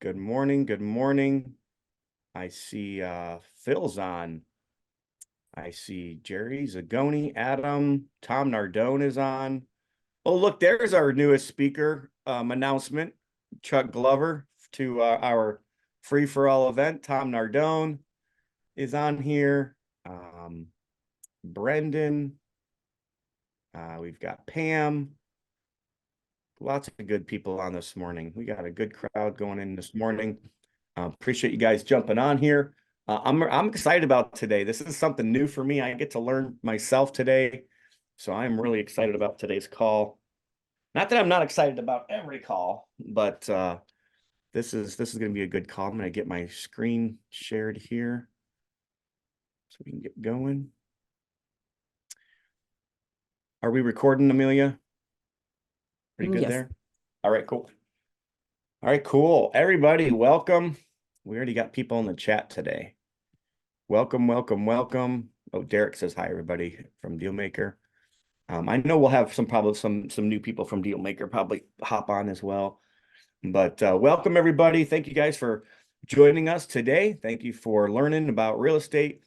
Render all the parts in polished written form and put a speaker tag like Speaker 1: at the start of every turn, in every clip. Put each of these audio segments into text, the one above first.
Speaker 1: Good morning. Good morning. I see Phil's on. I see Jerry Zagoni, Adam, Tom Nardone is on. Oh, look, there's our newest speaker announcement. Chuck Glover to our free for all event. Tom Nardone is on here. Brendan. We've got Pam. Lots of good people on this morning. We got a good crowd going in this morning. Appreciate you guys jumping on here. I'm excited about today. This is something new for me. I get to learn myself today. So I'm really excited about today's call. Not that I'm not excited about every call, but this is going to be a good call. I'm going to get my screen shared here so we can get going. Are we recording, Amelia? Pretty good there? All right, cool. All right, cool. Everybody, welcome. We already got people in the chat today. Welcome, welcome, welcome. Oh, Derek says hi, everybody from Dealmaker. I know we'll have probably some new people from Dealmaker probably hop on as well. But welcome, everybody. Thank you guys for joining us today. Thank you for learning about real estate.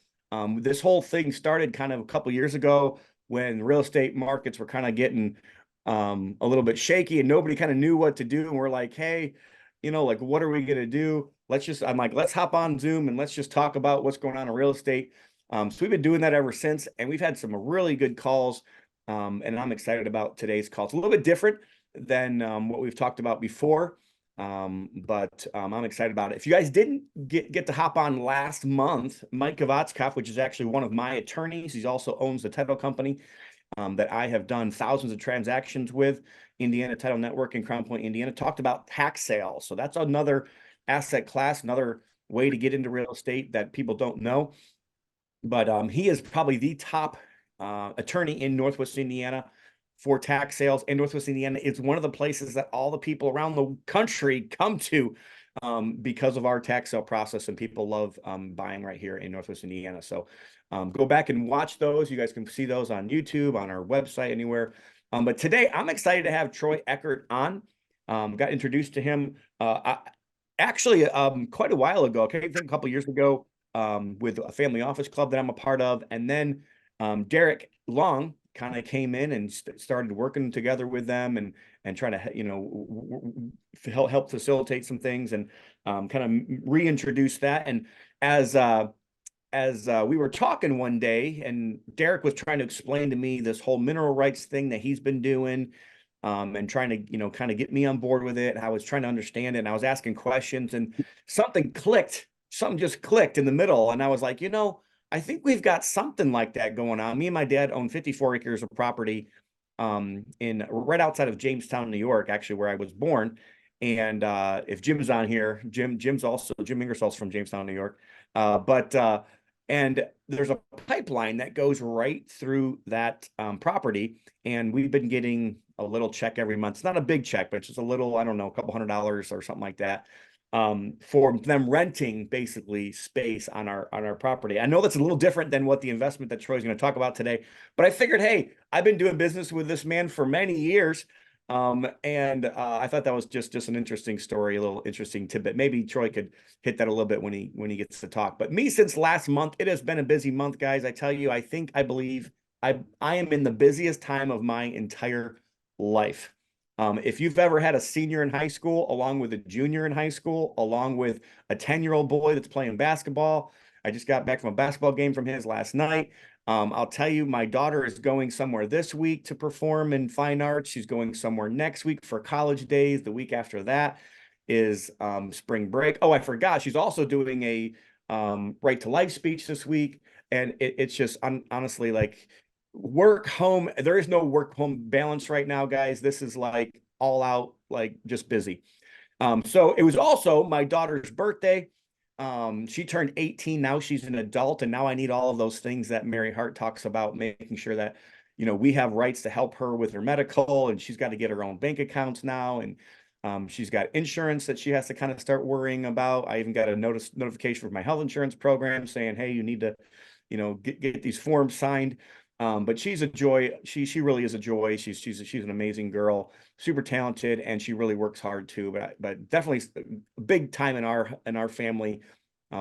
Speaker 1: This whole thing started kind of a couple years ago when real estate markets were kind of getting a little bit shaky and nobody kind of knew what to do. And we're like, hey, like, what are we going to do? I'm like, let's hop on Zoom and let's just talk about what's going on in real estate. So we've been doing that ever since, and we've had some really good calls. And I'm excited about today's call. It's a little bit different than what we've talked about before. But I'm excited about it. If you guys didn't get to hop on last month, Mike Kavatzkov, which is actually one of my attorneys, he also owns the title company that I have done thousands of transactions with, Indiana Title Network in Crown Point, Indiana, talked about tax sales. So that's another asset class, another way to get into real estate that people don't know. But he is probably the top attorney in Northwest Indiana for tax sales. And Northwest Indiana is one of the places that all the people around the country come to because of our tax sale process, and people love buying right here in Northwest Indiana. So go back and watch those. You guys can see those on YouTube, on our website, anywhere. But today I'm excited to have Troy Eckard on. Got introduced to him actually quite a while ago. I think a couple years ago with a family office club that I'm a part of. And then Derek Long kind of came in and started working together with them and trying to help facilitate some things and kind of reintroduce that. And as we were talking one day, and Derek was trying to explain to me this whole mineral rights thing that he's been doing, and trying to kind of get me on board with it. I was trying to understand it, and I was asking questions, and something just clicked in the middle, and I was like, I think we've got something like that going on. Me and my dad own 54 acres of property in right outside of Jamestown, New York, actually, where I was born. And if Jim's on here, Jim Ingersoll's from Jamestown, New York. And there's a pipeline that goes right through that property, and we've been getting a little check every month. It's not a big check, but it's just a little, I don't know, a couple $100 or something like that, for them renting basically space on our property. I know that's a little different than what the investment that Troy's going to talk about today, but I figured, hey, I've been doing business with this man for many years. And I thought that was just an interesting story, a little interesting tidbit. Maybe Troy could hit that a little bit when he gets to talk. But me, since last month, it has been a busy month, guys. I tell you, I believe I am in the busiest time of my entire life. If you've ever had a senior in high school, along with a junior in high school, along with a 10-year-old boy that's playing basketball, I just got back from a basketball game from his last night. I'll tell you, my daughter is going somewhere this week to perform in fine arts. She's going somewhere next week for college days. The week after that is spring break. Oh, I forgot. She's also doing a right to life speech this week. And it's just honestly, like, work home. There is no work home balance right now, guys. This is like all out, like, just busy. So it was also my daughter's birthday. She turned 18. Now she's an adult, and now I need all of those things that Mary Hart talks about, making sure that we have rights to help her with her medical, and she's got to get her own bank accounts now, and she's got insurance that she has to kind of start worrying about. I even got a notification from my health insurance program saying, hey, you need to get these forms signed. But she's a joy. She really is a joy. She's an amazing girl, super talented, and she really works hard too. But definitely big time in our family,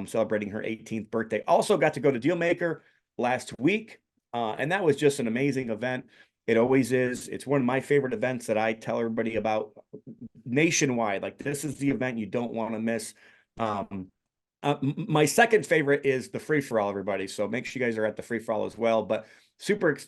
Speaker 1: celebrating her 18th birthday. Also got to go to Dealmaker last week, and that was just an amazing event. It always is. It's one of my favorite events that I tell everybody about nationwide. Like, this is the event you don't want to miss. My second favorite is the free for all, everybody. So make sure you guys are at the free for all as well. But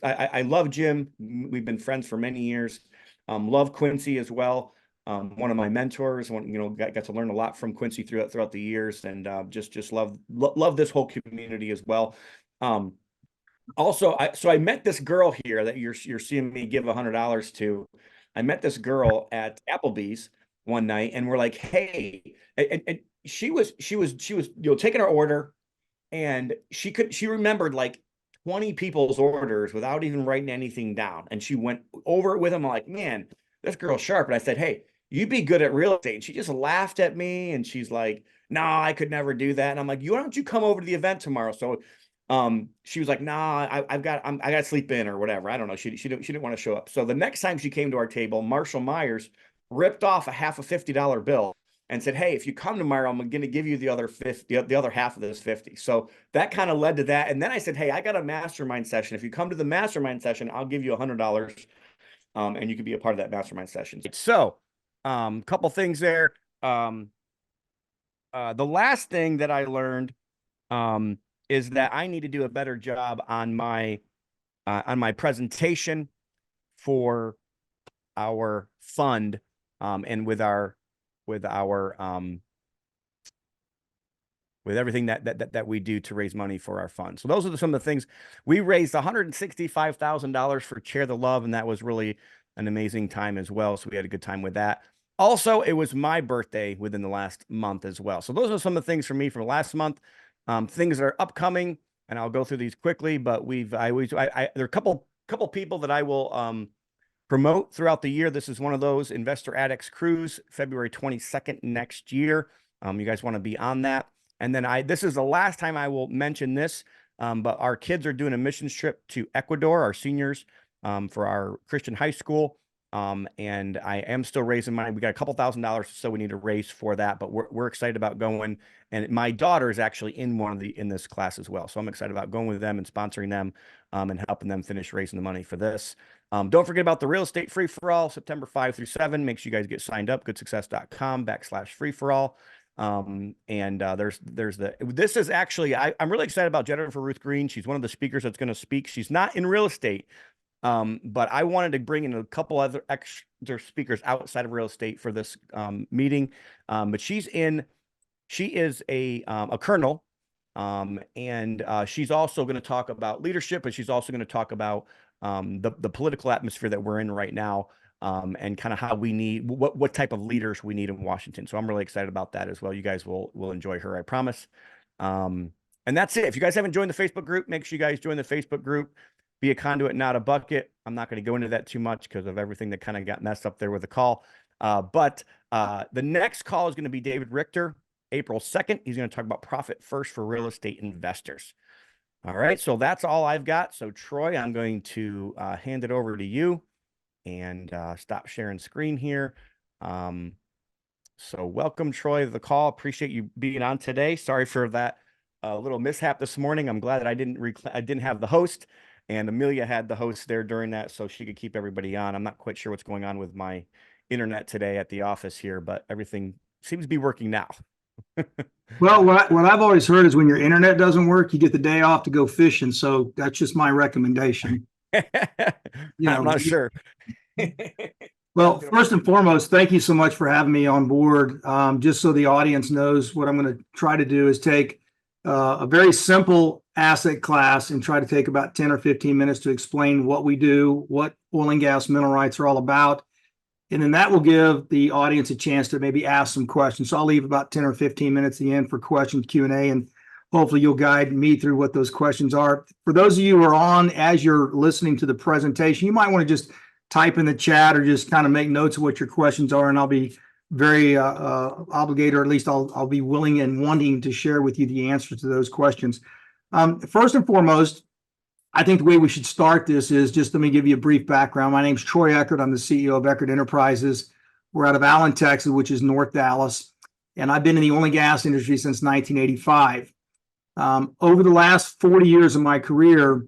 Speaker 1: I love Jim. We've been friends for many years. Love Quincy as well. One of my mentors. Got to learn a lot from Quincy throughout the years, and just love this whole community as well. Also, I met this girl here that you're seeing me give $100 to. I met this girl at Applebee's one night, and we're like, hey, and she was taking our order, and she remembered like 20 people's orders without even writing anything down, and she went over it with them. I'm like, man, this girl's sharp. And I said, hey, you'd be good at real estate. And she just laughed at me, and she's like, no, I could never do that. And I'm like, why don't you come over to the event tomorrow? So she was like, nah, I got to sleep in or whatever. I don't know. She didn't want to show up. So the next time she came to our table, Marshall Myers ripped off half a $50 bill and said, hey, if you come tomorrow, I'm going to give you the other 50, the other half of this 50. So that kind of led to that. And then I said, hey, I got a mastermind session. If you come to the mastermind session, I'll give you $100. And you can be a part of that mastermind session. So, couple things there. The last thing that I learned, is that I need to do a better job on my presentation for our fund, and with everything that we do to raise money for our fund. So those are some of the things. We raised $165,000 for Share the Love, and that was really an amazing time as well. So we had a good time with that. Also, it was my birthday within the last month as well. So those are some of the things for me from last month. Things that are upcoming, and I'll go through these quickly, but there are a couple people that I will promote throughout the year. This is one of those: Investor Addicts Cruise, February 22nd next year. You guys want to be on that. And then this is the last time I will mention this, but our kids are doing a missions trip to Ecuador, our seniors, for our Christian high school. And I am still raising money. We got a couple $1,000, so we need to raise for that, but we're excited about going. And my daughter is actually in this class as well. So I'm excited about going with them and sponsoring them, and helping them finish raising the money for this. Don't forget about the real estate free for all, September 5 through 7. Make sure you guys get signed up, goodsuccess.com/free for all. This is actually, I'm really excited about Jennifer Ruth Green. She's one of the speakers that's going to speak. She's not in real estate, but I wanted to bring in a couple other extra speakers outside of real estate for this meeting. But she is a colonel, and she's also going to talk about leadership, but she's also going to talk about the political atmosphere that we're in right now, and kind of how we need what type of leaders we need in Washington. So I'm really excited about that as well. You guys will enjoy her, I promise. And that's it. If you guys haven't joined the Facebook group, make sure you guys join the Facebook group. Be a conduit, not a bucket. I'm not going to go into that too much because of everything that kind of got messed up there with the call. But the next call is going to be David Richter, April 2nd. He's going to talk about profit first for real estate investors. All right. So that's all I've got. So Troy, I'm going to hand it over to you and stop sharing screen here. So welcome, Troy, to the call. Appreciate you being on today. Sorry for that little mishap this morning. I'm glad that I didn't have the host, and Amelia had the host there during that, so she could keep everybody on. I'm not quite sure what's going on with my internet today at the office here, but everything seems to be working now.
Speaker 2: Well, what I've always heard is when your internet doesn't work, you get the day off to go fishing. So that's just my recommendation.
Speaker 1: I'm not sure.
Speaker 2: Well, first and foremost, thank you so much for having me on board. Just so the audience knows, what I'm going to try to do is take a very simple asset class and try to take about 10 or 15 minutes to explain what we do, what oil and gas mineral rights are all about. And then that will give the audience a chance to maybe ask some questions. So I'll leave about 10 or 15 minutes at the end for questions, Q&A, and hopefully you'll guide me through what those questions are. For those of you who are on as you're listening to the presentation, you might want to just type in the chat or just kind of make notes of what your questions are, and I'll be very obligated, or at least I'll be willing and wanting to share with you the answers to those questions. First and foremost, I think the way we should start this is just let me give you a brief background. My name's Troy Eckard. I'm the CEO of Eckard Enterprises. We're out of Allen, Texas, which is North Dallas. and I've been in the oil and gas industry since 1985. Over the last 40 years of my career,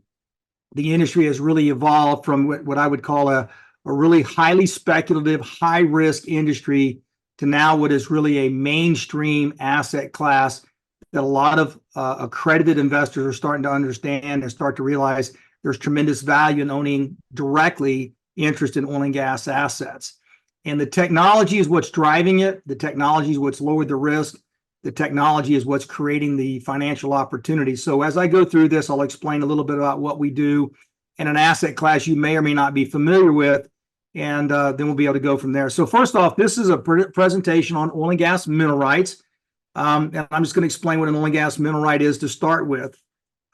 Speaker 2: the industry has really evolved from what I would call a really highly speculative, high risk industry to now what is really a mainstream asset class that a lot of accredited investors are starting to understand and start to realize there's tremendous value in owning directly interest in oil and gas assets. And the technology is what's driving it. The technology is what's lowered the risk. The technology is what's creating the financial opportunity. So as I go through this, I'll explain a little bit about what we do in an asset class you may or may not be familiar with, and then we'll be able to go from there. So first off, this is a presentation on oil and gas mineral rights. And I'm just going to explain what an oil and gas mineral right is to start with.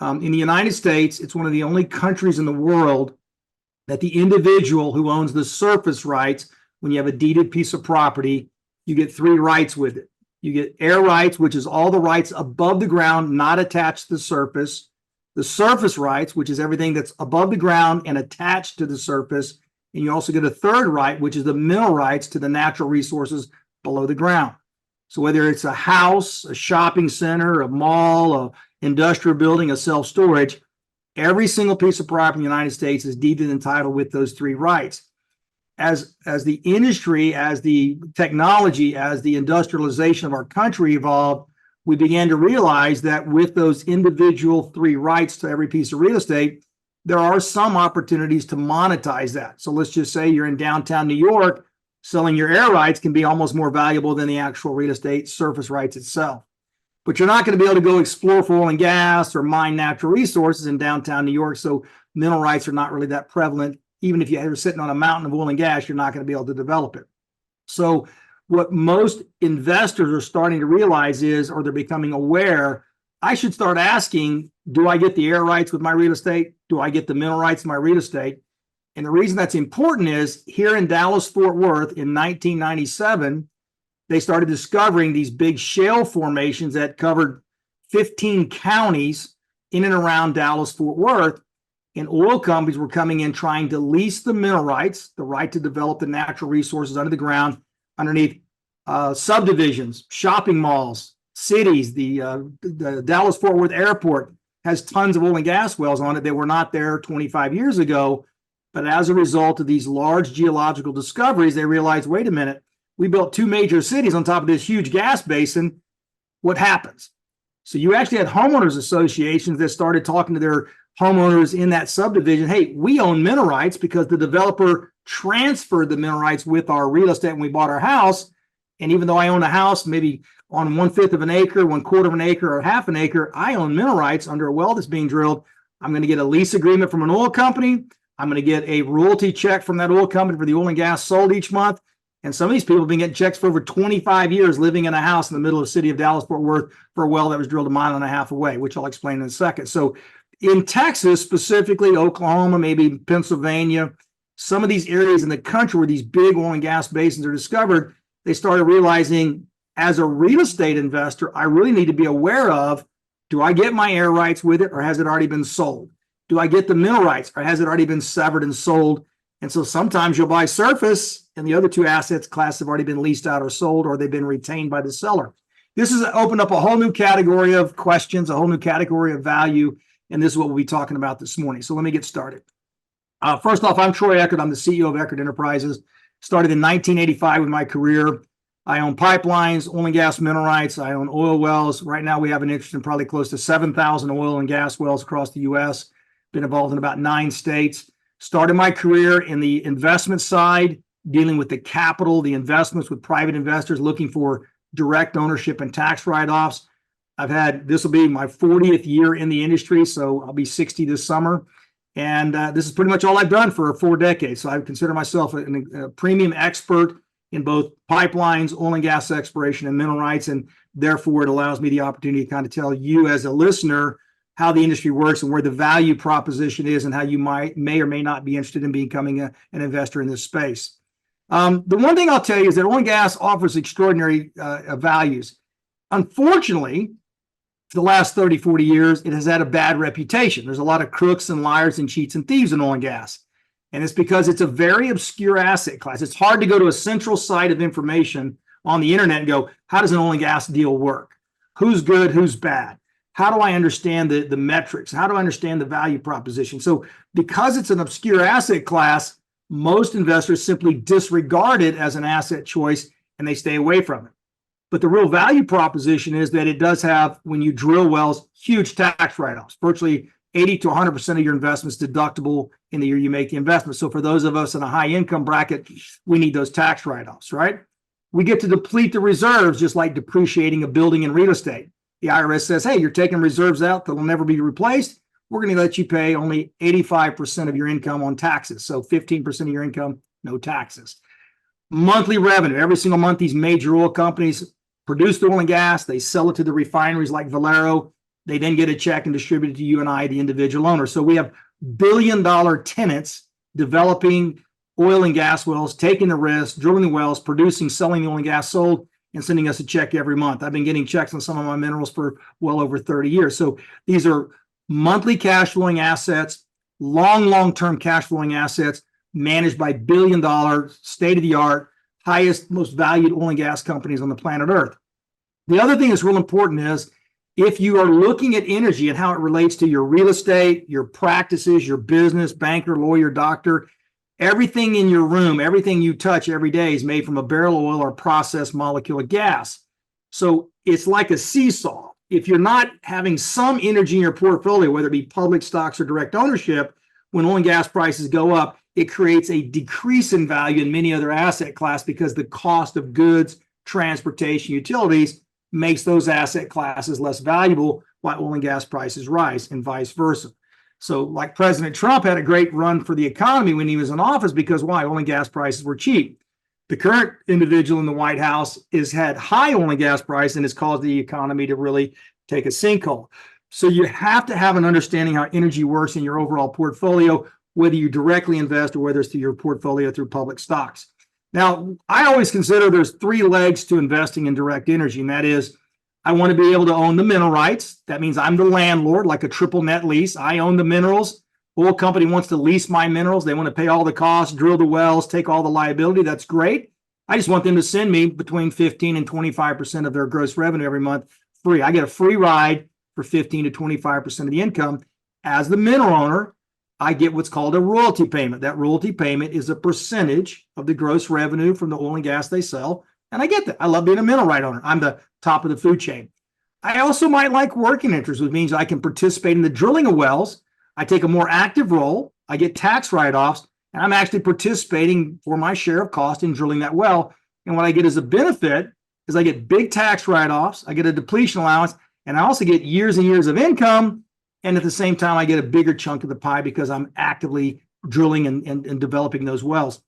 Speaker 2: In the United States, it's one of the only countries in the world that the individual who owns the surface rights, when you have a deeded piece of property, you get three rights with it. You get air rights, which is all the rights above the ground, not attached to the surface. The surface rights, which is everything that's above the ground and attached to the surface. And you also get a third right, which is the mineral rights to the natural resources below the ground. So whether it's a house, a shopping center, a mall, a industrial building, a self-storage, every single piece of property in the United States is deeded entitled with those three rights. As the industry, as the technology, as the industrialization of our country evolved, we began to realize that with those individual three rights to every piece of real estate, there are some opportunities to monetize that. So let's just say you're in downtown New York, selling your air rights can be almost more valuable than the actual real estate surface rights itself. But you're not going to be able to go explore for oil and gas or mine natural resources in downtown New York. So mineral rights are not really that prevalent. Even if you're sitting on a mountain of oil and gas, you're not going to be able to develop it. So what most investors are starting to realize is, or they're becoming aware, I should start asking, do I get the air rights with my real estate? Do I get the mineral rights in my real estate? And the reason that's important is here in Dallas-Fort Worth in 1997, they started discovering these big shale formations that covered 15 counties in and around Dallas-Fort Worth. And oil companies were coming in trying to lease the mineral rights, the right to develop the natural resources under the ground, underneath subdivisions, shopping malls, cities. The Dallas-Fort Worth Airport has tons of oil and gas wells on it that were not there 25 years ago. But as a result of these large geological discoveries, they realized, wait a minute, we built two major cities on top of this huge gas basin. What happens? So you actually had homeowners associations that started talking to their homeowners in that subdivision. Hey, we own mineral rights because the developer transferred the mineral rights with our real estate when we bought our house. And even though I own a house, maybe on 1/5 of an acre, 1/4 of an acre, or half an acre, I own mineral rights under a well that's being drilled. I'm going to get a lease agreement from an oil company. I'm going to get a royalty check from that oil company for the oil and gas sold each month. And some of these people have been getting checks for over 25 years living in a house in the middle of the city of Dallas-Fort Worth for a well that was drilled 1.5 miles away, which I'll explain in a second. So in Texas, specifically Oklahoma, maybe Pennsylvania, some of these areas in the country where these big oil and gas basins are discovered, they started realizing as a real estate investor, I really need to be aware of, do I get my air rights with it or has it already been sold? Do I get the mineral rights or has it already been severed and sold? And so sometimes you'll buy surface and the other two assets class have already been leased out or sold, or they've been retained by the seller. This has opened up a whole new category of questions, a whole new category of value. And this is what we'll be talking about this morning. So let me get started. First off, I'm Troy Eckard. I'm the CEO of Eckard Enterprises. Started in 1985 with my career. I own pipelines, oil and gas mineral rights. I own oil wells. Right now, we have an interest in probably close to 7,000 oil and gas wells across the U.S. Been involved in about 9 states. Started my career in the investment side, dealing with the capital, the investments with private investors looking for direct ownership and tax write-offs. This will be my 40th year in the industry, so I'll be 60 this summer. And this is pretty much all I've done for 4 decades. So I consider myself a premium expert in both pipelines, oil and gas exploration, and mineral rights. And therefore, it allows me the opportunity to kind of tell you as a listener how the industry works and where the value proposition is and how you may or may not be interested in becoming an investor in this space. The one thing I'll tell you is that oil and gas offers extraordinary values. Unfortunately, for the last 30, 40 years, it has had a bad reputation. There's a lot of crooks and liars and cheats and thieves in oil and gas. And it's because it's a very obscure asset class. It's hard to go to a central site of information on the internet and go, how does an oil and gas deal work? Who's good? Who's bad? How do I understand the metrics? How do I understand the value proposition? So because it's an obscure asset class, most investors simply disregard it as an asset choice and they stay away from it. But the real value proposition is that it does have, when you drill wells, huge tax write-offs. Virtually 80 to 100% of your investments deductible in the year you make the investment. So for those of us in a high income bracket, we need those tax write-offs, right? We get to deplete the reserves just like depreciating a building in real estate. The IRS says, hey, you're taking reserves out that will never be replaced. We're going to let you pay only 85% of your income on taxes. So 15% of your income, no taxes. Monthly revenue. Every single month, these major oil companies produce the oil and gas. They sell it to the refineries like Valero. They then get a check and distribute it to you and I, the individual owner. So we have billion-dollar tenants developing oil and gas wells, taking the risk, drilling the wells, producing, selling the oil and gas sold, and sending us a check every month. I've been getting checks on some of my minerals for well over 30 years. So these are monthly cash flowing assets, long-term cash flowing assets managed by billion-dollar, state-of-the-art, highest, most valued oil and gas companies on the planet Earth. The other thing that's real important is if you are looking at energy and how it relates to your real estate, your practices, your business, banker, lawyer, doctor, everything in your room, everything you touch every day is made from a barrel of oil or a processed molecule of gas. So it's like a seesaw. If you're not having some energy in your portfolio, whether it be public stocks or direct ownership, when oil and gas prices go up, it creates a decrease in value in many other asset classes because the cost of goods, transportation, utilities makes those asset classes less valuable while oil and gas prices rise and vice versa. So like President Trump had a great run for the economy when he was in office because why? Oil and gas prices were cheap. The current individual in the White House has had high oil and gas price and has caused the economy to really take a sinkhole. So you have to have an understanding how energy works in your overall portfolio, whether you directly invest or whether it's through your portfolio through public stocks. Now, I always consider there's three legs to investing in direct energy, and that is I want to be able to own the mineral rights. That means I'm the landlord, like a triple net lease. I own the minerals. Oil company wants to lease my minerals. They want to pay all the costs, drill the wells, take all the liability. That's great. I just want them to send me between 15 and 25% of their gross revenue every month free. I get a free ride for 15 to 25% of the income. As the mineral owner, I get what's called a royalty payment. That royalty payment is a percentage of the gross revenue from the oil and gas they sell. And I get that. I love being a mineral right owner. I'm the top of the food chain. I also might like working interest, which means I can participate in the drilling of wells. I take a more active role. I get tax write-offs, and I'm actually participating for my share of cost in drilling that well. And what I get as a benefit is I get big tax write-offs. I get a depletion allowance, and I also get years and years of income. And at the same time, I get a bigger chunk of the pie because I'm actively drilling and developing those wells.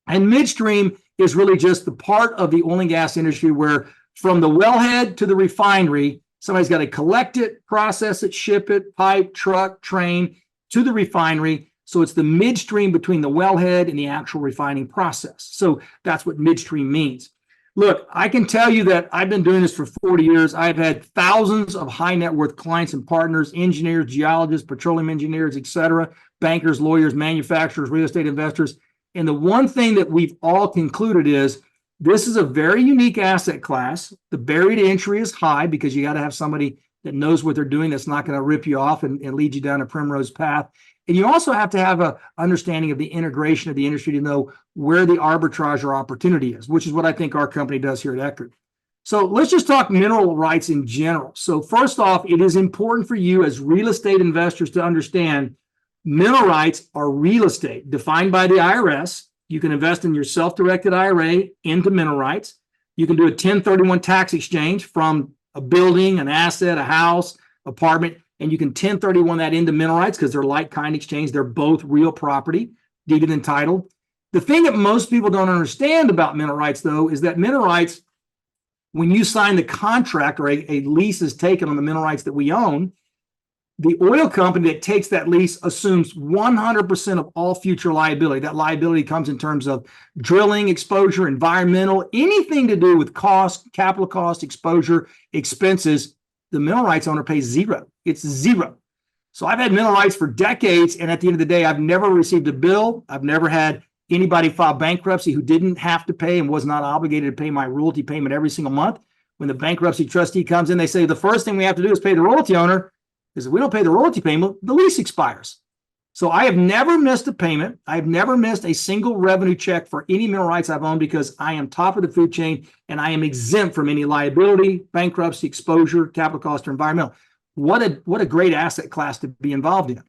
Speaker 2: And midstream is really just the part of the oil and gas industry where from the wellhead to the refinery, somebody's got to collect it, process it, ship it, pipe, truck, train to the refinery. So it's the midstream between the wellhead and the actual refining process. So that's what midstream means. Look, I can tell you that I've been doing this for 40 years. I've had thousands of high net worth clients and partners, engineers, geologists, petroleum engineers, et cetera, bankers, lawyers, manufacturers, real estate investors. And the one thing that we've all concluded is this is a very unique asset class. The barrier to entry is high because you got to have somebody that knows what they're doing that's not going to rip you off and lead you down a primrose path. And you also have to have an understanding of the integration of the industry to know where the arbitrage or opportunity is, which is what I think our company does here at Eckard. So let's just talk mineral rights in general. So first off, it is important for you as real estate investors to understand mineral rights are real estate defined by the IRS. You can invest in your self-directed IRA into mineral rights. You can do a 1031 tax exchange from a building, an asset, a house, apartment, and you can 1031 that into mineral rights because they're like-kind exchange. They're both real property, deeded and titled. The thing that most people don't understand about mineral rights, though, is that mineral rights, when you sign the contract or a lease is taken on the mineral rights that we own, the oil company that takes that lease assumes 100% of all future liability. That liability comes in terms of drilling, exposure, environmental, anything to do with cost, capital cost, exposure, expenses. The mineral rights owner pays zero. It's zero. So I've had mineral rights for decades, and at the end of the day, I've never received a bill. I've never had anybody filed bankruptcy who didn't have to pay and was not obligated to pay my royalty payment every single month. When the bankruptcy trustee comes in, they say the first thing we have to do is pay the royalty owner, because if we don't pay the royalty payment, the lease expires. So I have never missed a payment. I've never missed a single revenue check for any mineral rights I've owned, because I am top of the food chain and I am exempt from any liability, bankruptcy, exposure, capital cost, or environmental. What a great asset class to be involved in.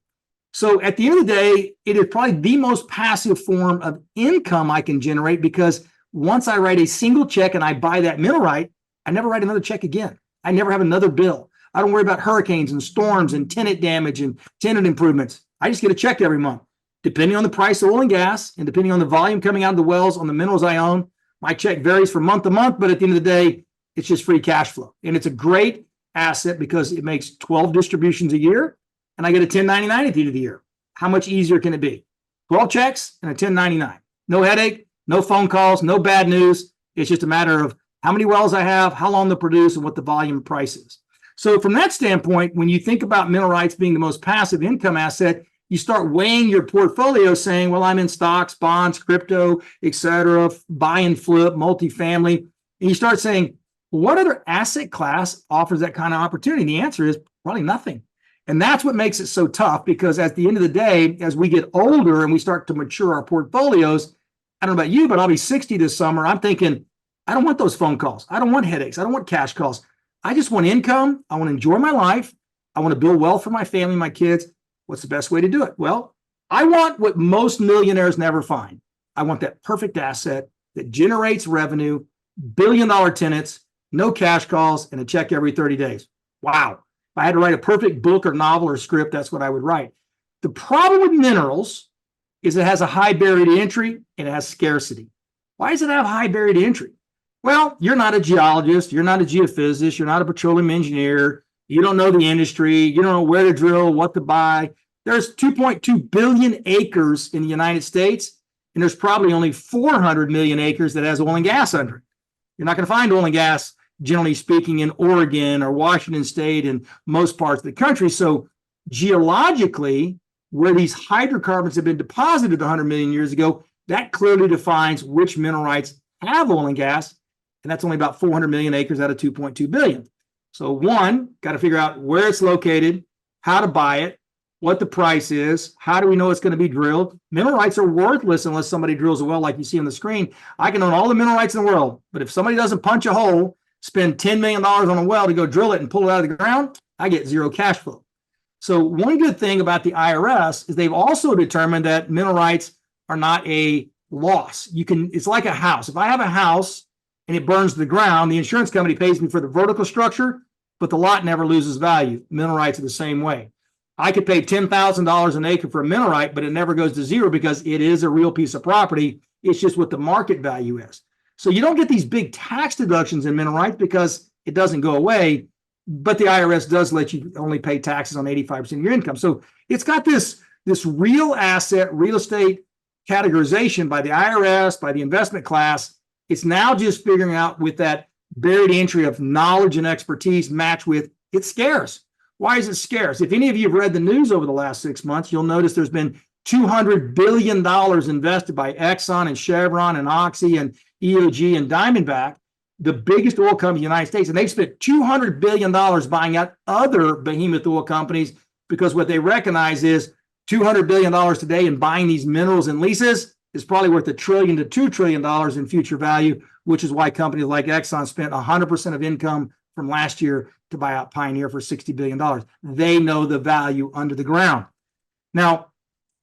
Speaker 2: So at the end of the day, it is probably the most passive form of income I can generate, because once I write a single check and I buy that mineral right, I never write another check again. I never have another bill. I don't worry about hurricanes and storms and tenant damage and tenant improvements. I just get a check every month. Depending on the price of oil and gas and depending on the volume coming out of the wells on the minerals I own, my check varies from month to month, but at the end of the day, it's just free cash flow. And it's a great asset because it makes 12 distributions a year, and I get a 1099 at the end of the year. How much easier can it be? 12 checks and a 1099. No headache, no phone calls, no bad news. It's just a matter of how many wells I have, how long they'll produce, and what the volume price is. So from that standpoint, when you think about mineral rights being the most passive income asset, you start weighing your portfolio saying, well, I'm in stocks, bonds, crypto, et cetera, buy and flip, multifamily. And you start saying, what other asset class offers that kind of opportunity? And the answer is probably nothing. And that's what makes it so tough, because at the end of the day, as we get older and we start to mature our portfolios, I don't know about you, but I'll be 60 this summer. I'm thinking, I don't want those phone calls. I don't want headaches. I don't want cash calls. I just want income. I want to enjoy my life. I want to build wealth for my family, my kids. What's the best way to do it? Well, I want what most millionaires never find. I want that perfect asset that generates revenue, billion-dollar tenants, no cash calls, and a check every 30 days. Wow. If I had to write a perfect book or novel or script, that's what I would write. The problem with minerals is it has a high barrier to entry and it has scarcity. Why does it have high barrier to entry? Well, you're not a geologist, you're not a geophysicist, you're not a petroleum engineer, you don't know the industry, you don't know where to drill, what to buy. There's 2.2 billion acres in the United States, and there's probably only 400 million acres that has oil and gas under it. You're not going to find oil and gas, generally speaking, in Oregon or Washington State and most parts of the country. So geologically, where these hydrocarbons have been deposited 100 million years ago, that clearly defines which mineral rights have oil and gas, and that's only about 400 million acres out of 2.2 billion. So one, got to figure out where it's located, how to buy it, what the price is, how do we know it's going to be drilled? Mineral rights are worthless unless somebody drills a well like you see on the screen. I can own all the mineral rights in the world, but if somebody doesn't punch a hole, spend $10 million on a well to go drill it and pull it out of the ground, I get zero cash flow. So one good thing about the IRS is they've also determined that mineral rights are not a loss. It's like a house. If I have a house and it burns to the ground, the insurance company pays me for the vertical structure, but the lot never loses value. Mineral rights are the same way. I could pay $10,000 an acre for a mineral right, but it never goes to zero because it is a real piece of property. It's just what the market value is. So you don't get these big tax deductions in mineral rights because it doesn't go away, but the IRS does let you only pay taxes on 85% of your income. So it's got this real asset, real estate categorization by the IRS, by the investment class. It's now just figuring out with that buried entry of knowledge and expertise matched with it's scarce. Why is it scarce? If any of you have read the news over the last 6 months, you'll notice there's been $200 billion invested by Exxon and Chevron and Oxy and EOG and Diamondback, the biggest oil company in the United States. And they've spent $200 billion buying out other behemoth oil companies because what they recognize is $200 billion today in buying these minerals and leases is probably worth $1 trillion to $2 trillion in future value, which is why companies like Exxon spent 100% of income from last year to buy out Pioneer for $60 billion. They know the value under the ground. Now,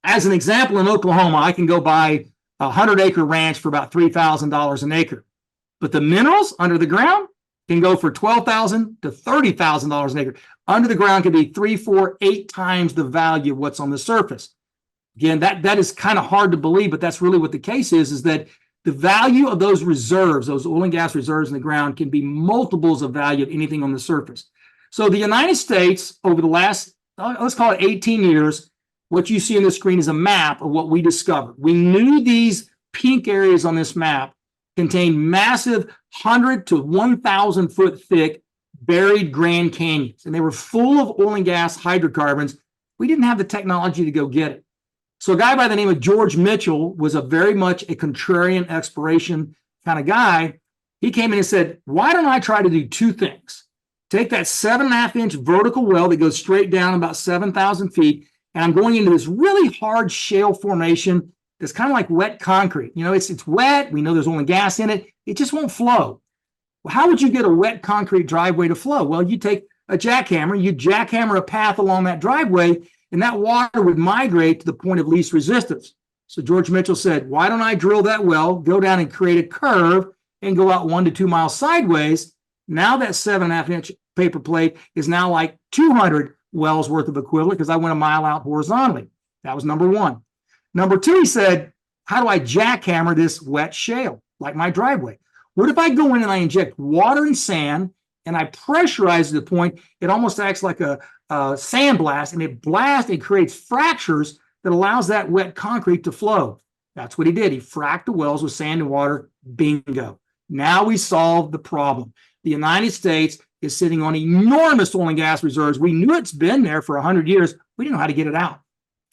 Speaker 2: as an example, in Oklahoma, I can go buy a 100-acre ranch for about $3,000 an acre. But the minerals under the ground can go for $12,000 to $30,000 an acre. Under the ground can be 3, 4, 8 times the value of what's on the surface. Again, that is kind of hard to believe, but that's really what the case is that the value of those reserves, those oil and gas reserves in the ground, can be multiples of value of anything on the surface. So the United States, over the last, let's call it 18 years, what you see on the screen is a map of what we discovered. We knew these pink areas on this map contained massive 100 to 1,000 foot thick buried Grand Canyons, and they were full of oil and gas hydrocarbons. We didn't have the technology to go get it. So a guy by the name of George Mitchell was a very much a contrarian exploration kind of guy. He came in and said, why don't I try to do two things? Take that 7.5-inch vertical well that goes straight down about 7,000 feet, and I'm going into this really hard shale formation that's kind of like wet concrete. You know, it's wet. We know there's oil and gas in it. It just won't flow. Well, how would you get a wet concrete driveway to flow? Well, you take a jackhammer, you jackhammer a path along that driveway, and that water would migrate to the point of least resistance. So George Mitchell said, why don't I drill that well, go down and create a curve and go out 1 to 2 miles sideways? Now that 7.5-inch paper plate is now like 200 wells worth of equivalent because I went a mile out horizontally. That was number one. Number two, he said, how do I jackhammer this wet shale like my driveway? What if I go in and I inject water and sand and I pressurize to the point it almost acts like a sandblast, and it creates fractures that allows that wet concrete to flow. That's what he did. He fracked the wells with sand and water. Bingo. Now we solved the problem. The United States is sitting on enormous oil and gas reserves. We knew it's been there for 100 years. We didn't know how to get it out.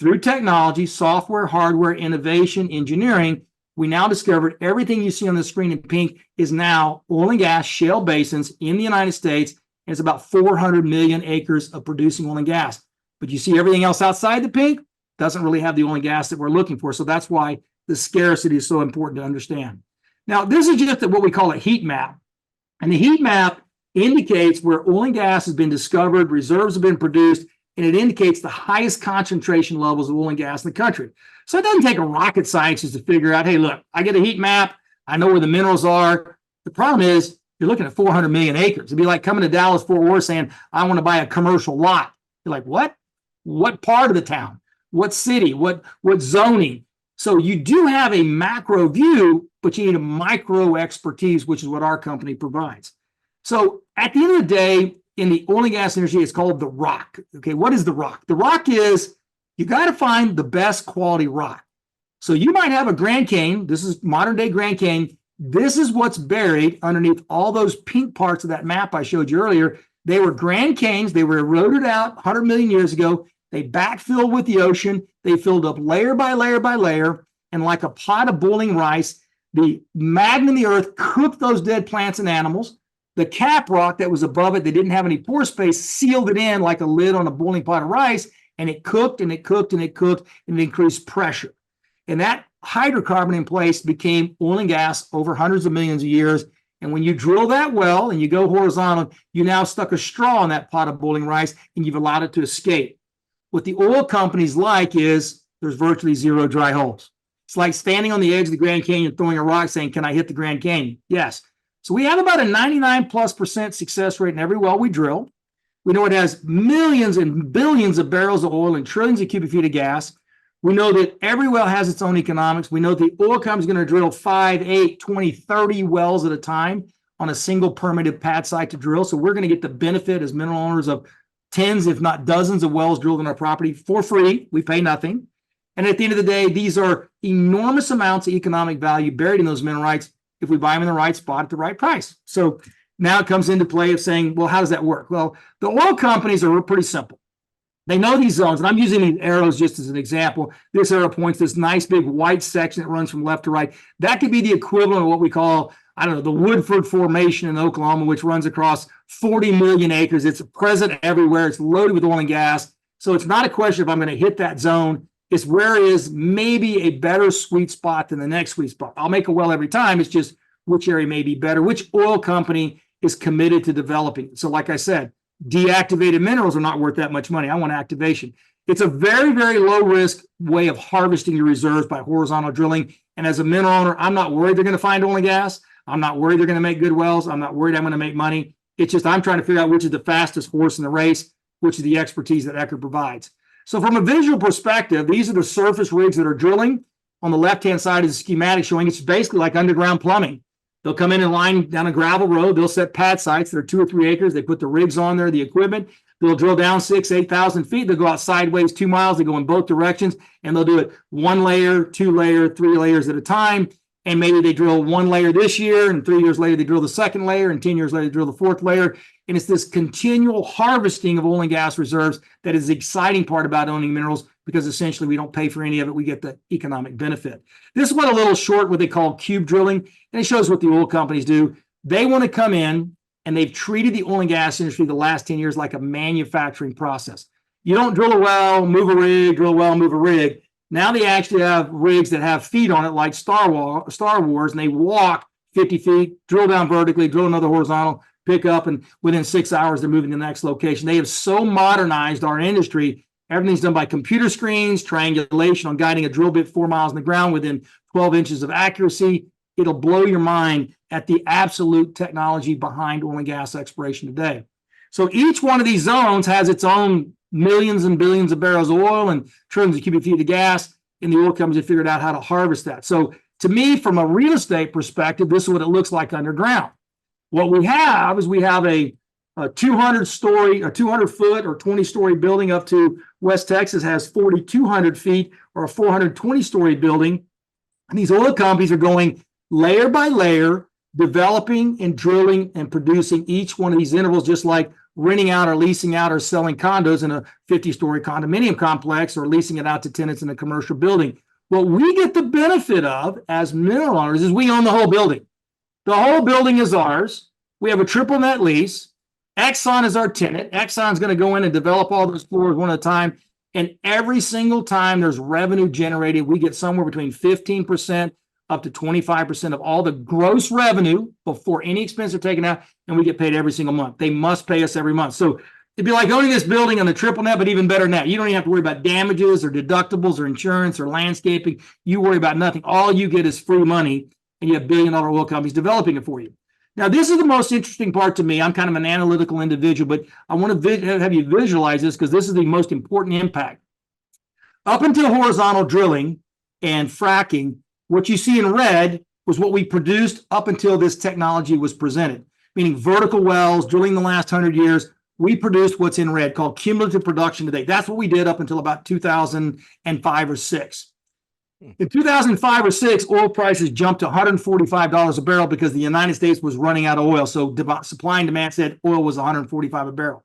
Speaker 2: Through technology, software, hardware, innovation, engineering, we now discovered everything you see on the screen in pink is now oil and gas shale basins in the United States. And it's about 400 million acres of producing oil and gas. But you see everything else outside the pink doesn't really have the oil and gas that we're looking for. So that's why the scarcity is so important to understand. Now, this is just what we call a heat map. And the heat map indicates where oil and gas has been discovered, reserves have been produced, and it indicates the highest concentration levels of oil and gas in the country. So it doesn't take a rocket scientist to figure out, hey, look, I get a heat map, I know where the minerals are. The problem is you're looking at 400 million acres. It'd be like coming to Dallas, Fort Worth saying, I want to buy a commercial lot. You're like, what? What part of the town? What city? What zoning? So you do have a macro view, but you need a micro expertise, which is what our company provides. So at the end of the day, in the oil and gas industry, it's called the rock. Okay, what is the rock? The rock is you got to find the best quality rock. So you might have a Grand Canyon. This is modern day Grand Canyon. This is what's buried underneath all those pink parts of that map I showed you earlier. They were Grand Canyons. They were eroded out 100 million years ago. They backfilled with the ocean. They filled up layer by layer by layer. And like a pot of boiling rice, the magma in the earth cooked those dead plants and animals. The cap rock that was above it, they didn't have any pore space, sealed it in like a lid on a boiling pot of rice. And it cooked and it cooked and it cooked and it increased pressure. And that hydrocarbon in place became oil and gas over hundreds of millions of years. And when you drill that well and you go horizontal, you now stuck a straw in that pot of boiling rice and you've allowed it to escape. What the oil companies like is there's virtually zero dry holes. It's like standing on the edge of the Grand Canyon, throwing a rock saying, can I hit the Grand Canyon? Yes. So we have about a 99+% success rate in every well we drill. We know it has millions and billions of barrels of oil and trillions of cubic feet of gas. We know that every well has its own economics. We know the oil company is going to drill 5, 8, 20, 30 wells at a time on a single permitted pad site to drill. So we're going to get the benefit as mineral owners of tens, if not dozens of wells drilled on our property for free. We pay nothing. And at the end of the day, these are enormous amounts of economic value buried in those mineral rights if we buy them in the right spot at the right price. So now it comes into play of saying, well, how does that work? Well, the oil companies are pretty simple. They know these zones, and I'm using these arrows just as an example. This arrow points this nice big white section that runs from left to right. That could be the equivalent of what we call, I don't know, the Woodford Formation in Oklahoma, which runs across 40 million acres. It's present everywhere. It's loaded with oil and gas. So it's not a question if I'm going to hit that zone. It's where is maybe a better sweet spot than the next sweet spot. I'll make a well every time. It's just which area may be better, which oil company is committed to developing. So like I said, deactivated minerals are not worth that much money. I want activation. It's a very, very low risk way of harvesting your reserves by horizontal drilling. And as a mineral owner, I'm not worried they're going to find oil and gas. I'm not worried they're going to make good wells. I'm not worried I'm going to make money. It's just I'm trying to figure out which is the fastest horse in the race, which is the expertise that Eckard provides. So from a visual perspective, these are the surface rigs that are drilling. On the left-hand side is a schematic showing it's basically like underground plumbing. They'll come in and line down a gravel road. They'll set pad sites that are 2 or 3 acres. They put the rigs on there, the equipment. They'll drill down 6,000, 8,000 feet. They'll go out sideways 2 miles. They go in both directions, and they'll do it 1 layer, 2 layer, 3 layers at a time. and maybe they drill one layer this year, and 3 years later they drill the second layer, and 10 years later they drill the fourth layer. And it's this continual harvesting of oil and gas reserves that is the exciting part about owning minerals, because essentially we don't pay for any of it. We get the economic benefit. This is what a little short, what they call cube drilling, and it shows what the oil companies do. They want to come in, and they've treated the oil and gas industry the last 10 years like a manufacturing process. You don't drill a well, move a rig, drill a well, move a rig. Now they actually have rigs that have feet on it like Star Wars, and they walk 50 feet, drill down vertically, drill another horizontal, pick up, and within 6 hours, they're moving to the next location. They have so modernized our industry. Everything's done by computer screens, triangulation on guiding a drill bit 4 miles in the ground within 12 inches of accuracy. It'll blow your mind at the absolute technology behind oil and gas exploration today. So each one of these zones has its own millions and billions of barrels of oil and trillions of cubic feet of gas, and the oil companies have figured out how to harvest that. So to me, from a real estate perspective, this is what it looks like underground. What we have is we have a 200-story, a 200-foot or 20-story building up to West Texas has 4,200 feet, or a 420-story building. And these oil companies are going layer by layer, developing and drilling and producing each one of these intervals, just like renting out or leasing out or selling condos in a 50-story condominium complex, or leasing it out to tenants in a commercial building. What we get the benefit of as mineral owners is we own the whole building. The whole building is ours. We have a triple net lease. Exxon is our tenant. Exxon's going to go in and develop all those floors one at a time. And every single time there's revenue generated, we get somewhere between 15% up to 25% of all the gross revenue before any expense are taken out, and we get paid every single month. They must pay us every month. So it'd be like owning this building on the triple net, but even better than that. You don't even have to worry about damages or deductibles or insurance or landscaping. You worry about nothing. All you get is free money, and you have billion-dollar oil companies developing it for you. Now, this is the most interesting part to me. I'm kind of an analytical individual, but I want to have you visualize this, because this is the most important impact. Up until horizontal drilling and fracking, what you see in red was what we produced up until this technology was presented, meaning vertical wells, drilling the last 100 years. We produced what's in red, called cumulative production today. That's what we did up until about 2005 or 6. In 2005 or 6, oil prices jumped to $145 a barrel because the United States was running out of oil. So supply and demand said oil was $145 a barrel.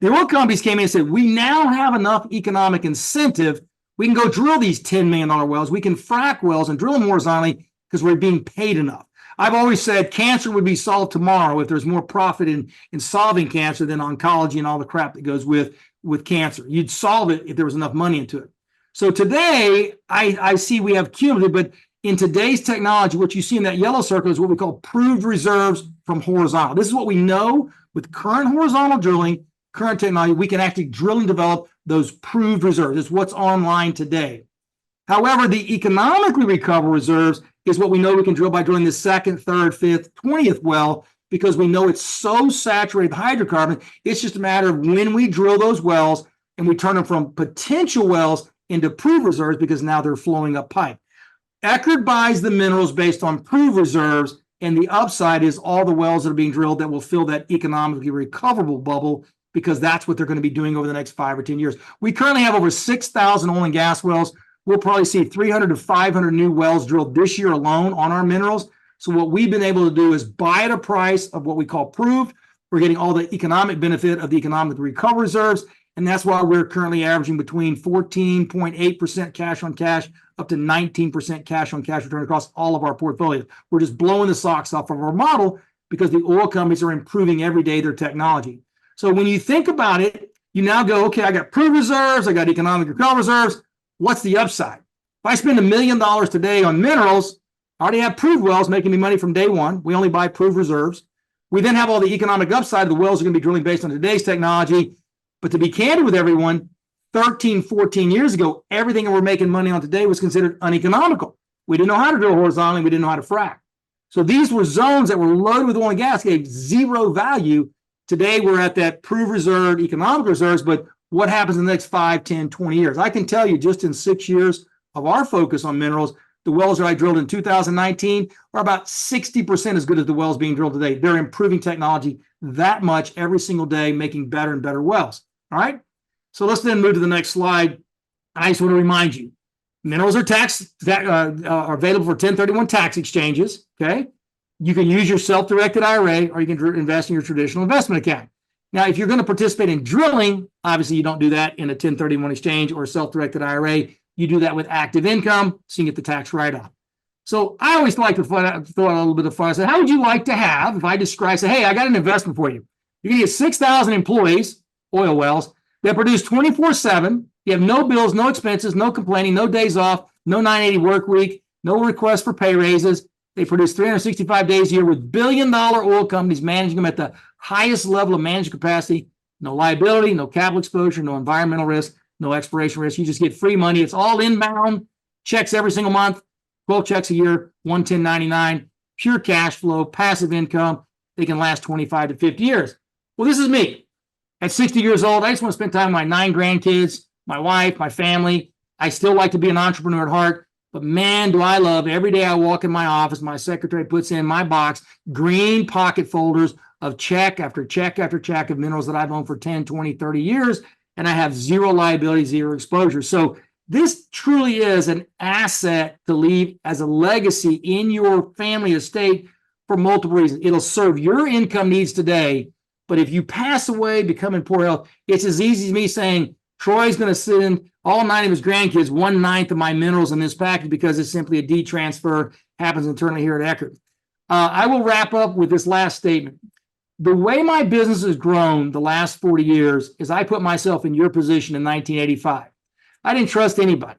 Speaker 2: The oil companies came in and said, we now have enough economic incentive. We can go drill these $10 million wells. We can frack wells and drill them horizontally because we're being paid enough. I've always said cancer would be solved tomorrow if there's more profit in solving cancer than oncology and all the crap that goes with cancer. You'd solve it if there was enough money into it. So today, I see we have cumulative, but in today's technology, what you see in that yellow circle is what we call proved reserves from horizontal. This is what we know with current horizontal drilling, current technology, we can actually drill and develop those proved reserves. It's what's online today. However, the economically recovered reserves is what we know we can drill by drilling the second, third, fifth, 20th well, because we know it's so saturated with hydrocarbon. It's just a matter of when we drill those wells and we turn them from potential wells into proved reserves, because now they're flowing up pipe. Eckard buys the minerals based on proved reserves, and the upside is all the wells that are being drilled that will fill that economically recoverable bubble, because that's what they're going to be doing over the next 5 or 10 years. We currently have over 6,000 oil and gas wells. We'll probably see 300 to 500 new wells drilled this year alone on our minerals. So what we've been able to do is buy at a price of what we call proved. We're getting all the economic benefit of the economic recovery reserves. And that's why we're currently averaging between 14.8% cash on cash up to 19% cash on cash return across all of our portfolios. We're just blowing the socks off of our model because the oil companies are improving every day their technology. So when you think about it, you now go, okay, I got proved reserves, I got economic recovery reserves. What's the upside? If I spend $1 million today on minerals, I already have proved wells making me money from day one. We only buy proved reserves. We then have all the economic upside of the wells are going to be drilling based on today's technology. But to be candid with everyone, 13, 14 years ago, everything that we're making money on today was considered uneconomical. We didn't know how to drill horizontally. We didn't know how to frack. So these were zones that were loaded with oil and gas, gave zero value. Today, we're at that proved reserve, economic reserves, but what happens in the next 5, 10, 20 years? I can tell you just in 6 years of our focus on minerals, the wells that I drilled in 2019 are about 60% as good as the wells being drilled today. They're improving technology that much every single day, making better and better wells. All right. So let's then move to the next slide. I just want to remind you, Minerals are are available for 1031 tax exchanges. Okay. You can use your self-directed IRA, or you can invest in your traditional investment account. Now, if you're going to participate in drilling, obviously you don't do that in a 1031 exchange or self-directed IRA. You do that with active income, so you can get the tax write-off. So I always like to throw out a little bit of fun. I said, how would you like to have, if I describe, say, hey, I got an investment for you. You're going to get 6,000 employees, oil wells, that produce 24/7. You have no bills, no expenses, no complaining, no days off, no 980 work week, no request for pay raises. They produce 365 days a year with billion-dollar oil companies managing them at the highest level of managed capacity. No liability, no capital exposure, no environmental risk, no exploration risk. You just get free money. It's all inbound checks every single month, 12 checks a year, 1099, pure cash flow, passive income. They can last 25 to 50 years. Well, this is me. At 60 years old, I just want to spend time with my 9 grandkids, my wife, my family. I still like to be an entrepreneur at heart. But man, do I love every day I walk in my office, my secretary puts in my box green pocket folders of check after check after check of minerals that I've owned for 10, 20, 30 years, and I have zero liability, zero exposure. So this truly is an asset to leave as a legacy in your family estate for multiple reasons. It'll serve your income needs today, but if you pass away, become in poor health, it's as easy as me saying, Troy's going to send all 9 of his grandkids 1/9 of my minerals in this package because it's simply a deed transfer, happens internally here at Eckard. I will wrap up with this last statement. The way my business has grown the last 40 years is I put myself in your position in 1985. I didn't trust anybody.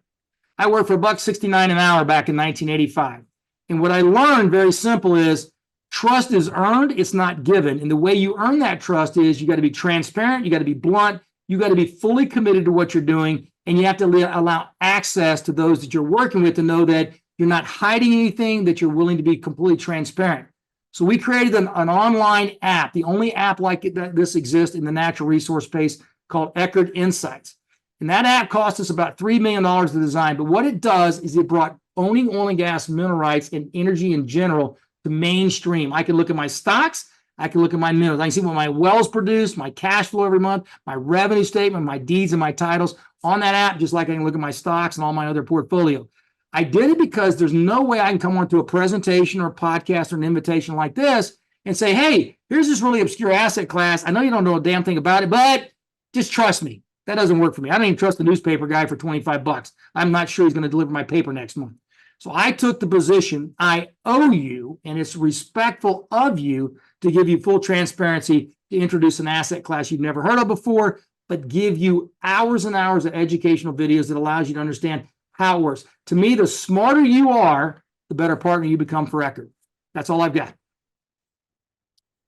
Speaker 2: I worked for $1.69 an hour back in 1985. And what I learned, very simple, is trust is earned, it's not given. And the way you earn that trust is you got to be transparent, you got to be blunt, you got to be fully committed to what you're doing, and you have to allow access to those that you're working with to know that you're not hiding anything, that you're willing to be completely transparent. So we created an online app, the only app like this exists in the natural resource space, called Eckard Insights. And that app cost us about $3 million to design. But what it does is it brought owning oil and gas, mineral rights, and energy in general to mainstream. I can look at my stocks. I can look at my minerals. I can see what my wells produce, my cash flow every month, my revenue statement, my deeds and my titles on that app, just like I can look at my stocks and all my other portfolio. I did it because there's no way I can come onto a presentation or a podcast or an invitation like this and say, hey, here's this really obscure asset class. I know you don't know a damn thing about it, but just trust me. That doesn't work for me. I don't even trust the newspaper guy for $25. I'm not sure he's going to deliver my paper next month. So I took the position I owe you, and it's respectful of you to give you full transparency, to introduce an asset class you've never heard of before, but give you hours and hours of educational videos that allows you to understand how it works. To me, the smarter you are, the better partner you become for Eckard. That's all I've got.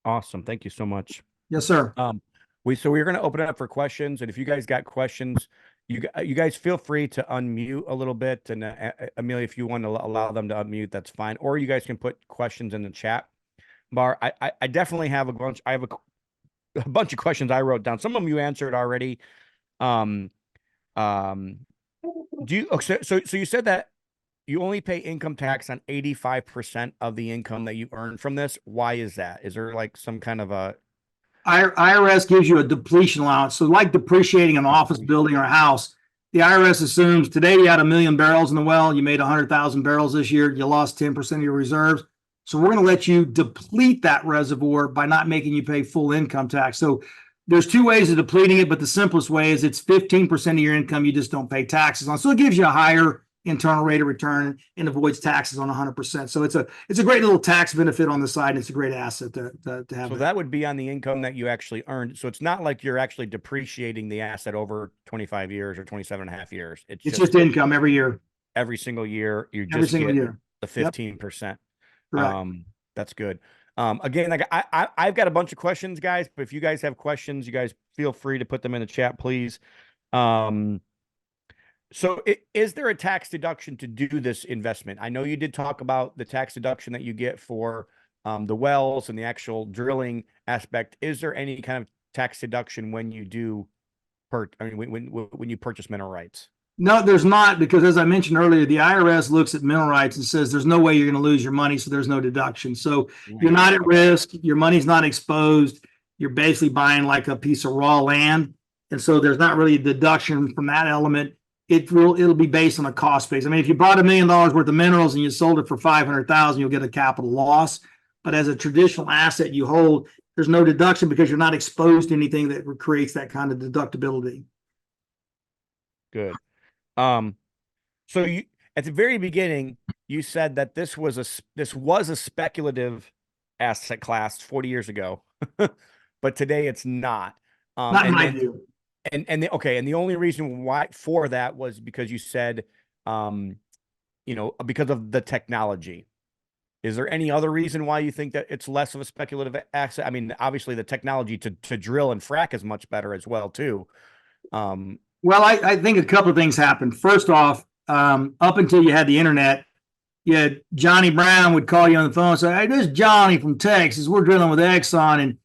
Speaker 1: Awesome. Thank you so much.
Speaker 2: Yes, sir.
Speaker 1: We're going to open it up for questions, and if you guys got questions, you guys feel free to unmute a little bit, and Amelia, if you want to allow them to unmute, that's fine. Or you guys can put questions in the chat bar. I definitely have a bunch. I have a bunch of questions I wrote down. Some of them you answered already. So you said that you only pay income tax on 85% of the income that you earn from this. Why is that? Is there like some kind of a
Speaker 2: IRS gives you a depletion allowance. So like depreciating an office building or a house, the IRS assumes today you had 1 million barrels in the well, you made 100,000 barrels this year, you lost 10% of your reserves. So we're going to let you deplete that reservoir by not making you pay full income tax. So there's 2 ways of depleting it, but the simplest way is it's 15% of your income you just don't pay taxes on. So it gives you a higher internal rate of return and avoids taxes on 100%. So it's a great little tax benefit on the side, and it's a great asset to have.
Speaker 1: So that would be on the income that you actually earned. So it's not like you're actually depreciating the asset over 25 years or 27 and a half years. It's
Speaker 2: just income every year.
Speaker 1: Every single year, you
Speaker 2: every
Speaker 1: just
Speaker 2: single
Speaker 1: get
Speaker 2: year.
Speaker 1: the 15%.
Speaker 2: Right.
Speaker 1: That's good. Again, like I've got a bunch of questions, guys, but if you guys have questions, you guys feel free to put them in the chat, please. So is there a tax deduction to do this investment? I know you did talk about the tax deduction that you get for the wells and the actual drilling aspect. Is there any kind of tax deduction when you do when you purchase mineral rights?
Speaker 2: No, there's not, because as I mentioned earlier, the IRS looks at mineral rights and says there's no way you're going to lose your money, so there's no deduction. So you're not at risk, your money's not exposed, you're basically buying like a piece of raw land. And so there's not really a deduction from that element. it'll be based on a cost base. I mean, if you bought $1 million worth of minerals and you sold it for 500,000, you'll get a capital loss. But as a traditional asset you hold, there's no deduction because you're not exposed to anything that creates that kind of deductibility.
Speaker 1: Good. So you, at the very beginning, you said that this was a speculative asset class 40 years ago, but today it's not.
Speaker 2: Not in my view.
Speaker 1: And the only reason why for that was because you said, because of the technology. Is there any other reason why you think that it's less of a speculative asset? I mean, obviously the technology to drill and frack is much better as well too.
Speaker 2: Well, I think a couple of things happened. First off, up until you had the internet, you had Johnny Brown would call you on the phone and say, "Hey, this is Johnny from Texas. We're drilling with Exxon, and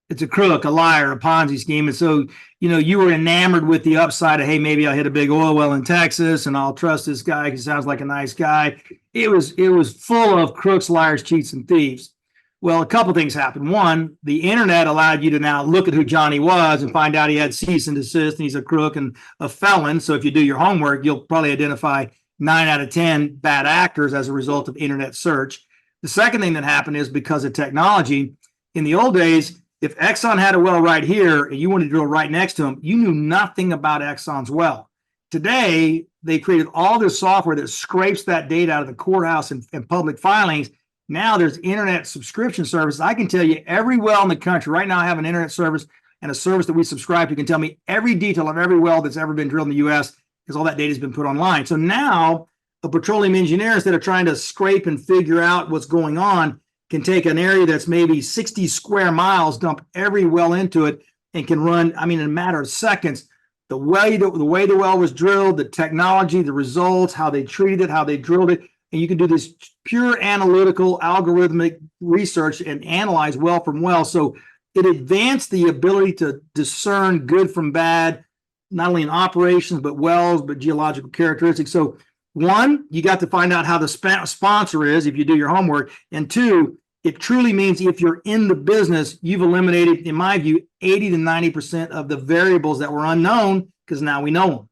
Speaker 2: it's a crook, a liar, a Ponzi scheme." And so, you were enamored with the upside of, hey, maybe I'll hit a big oil well in Texas and I'll trust this guy because he sounds like a nice guy. It was full of crooks, liars, cheats, and thieves. Well, a couple things happened. One, the internet allowed you to now look at who Johnny was and find out he had cease and desist and he's a crook and a felon. So if you do your homework, you'll probably identify 9 out of 10 bad actors as a result of internet search. The second thing that happened is because of technology. In the old days, if Exxon had a well right here and you wanted to drill right next to him, you knew nothing about Exxon's well. Today, they created all this software that scrapes that data out of the courthouse and public filings. Now there's internet subscription services. I can tell you every well in the country. Right now, I have an internet service and a service that we subscribe to can tell me every detail of every well that's ever been drilled in the U.S. because all that data has been put online. So now a petroleum engineer, instead of trying to scrape and figure out what's going on, can take an area that's maybe 60 square miles, dump every well into it, and can run, in a matter of seconds, the way the well was drilled, the technology, the results, how they treated it, how they drilled it. And you can do this pure analytical, algorithmic research and analyze well from well. So it advanced the ability to discern good from bad, not only in operations, but wells, but geological characteristics. So one, you got to find out how the sponsor is if you do your homework. And two, it truly means if you're in the business, you've eliminated, in my view, 80 to 90% of the variables that were unknown because now we know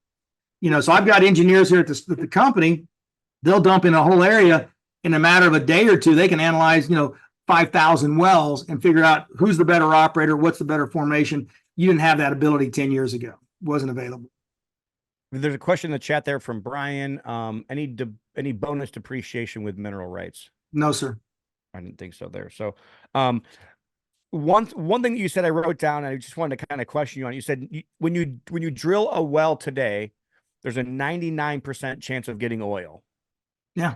Speaker 2: them. So I've got engineers here at the company. They'll dump in a whole area in a matter of a day or two. They can analyze, 5,000 wells and figure out who's the better operator, what's the better formation. You didn't have that ability 10 years ago. It wasn't available.
Speaker 1: There's a question in the chat there from Brian. Any bonus depreciation with mineral rights?
Speaker 2: No, sir.
Speaker 1: I didn't think so there. So one thing that you said I wrote down, and I just wanted to kind of question you on. You said when you drill a well today, there's a 99% chance of getting oil.
Speaker 2: Yeah.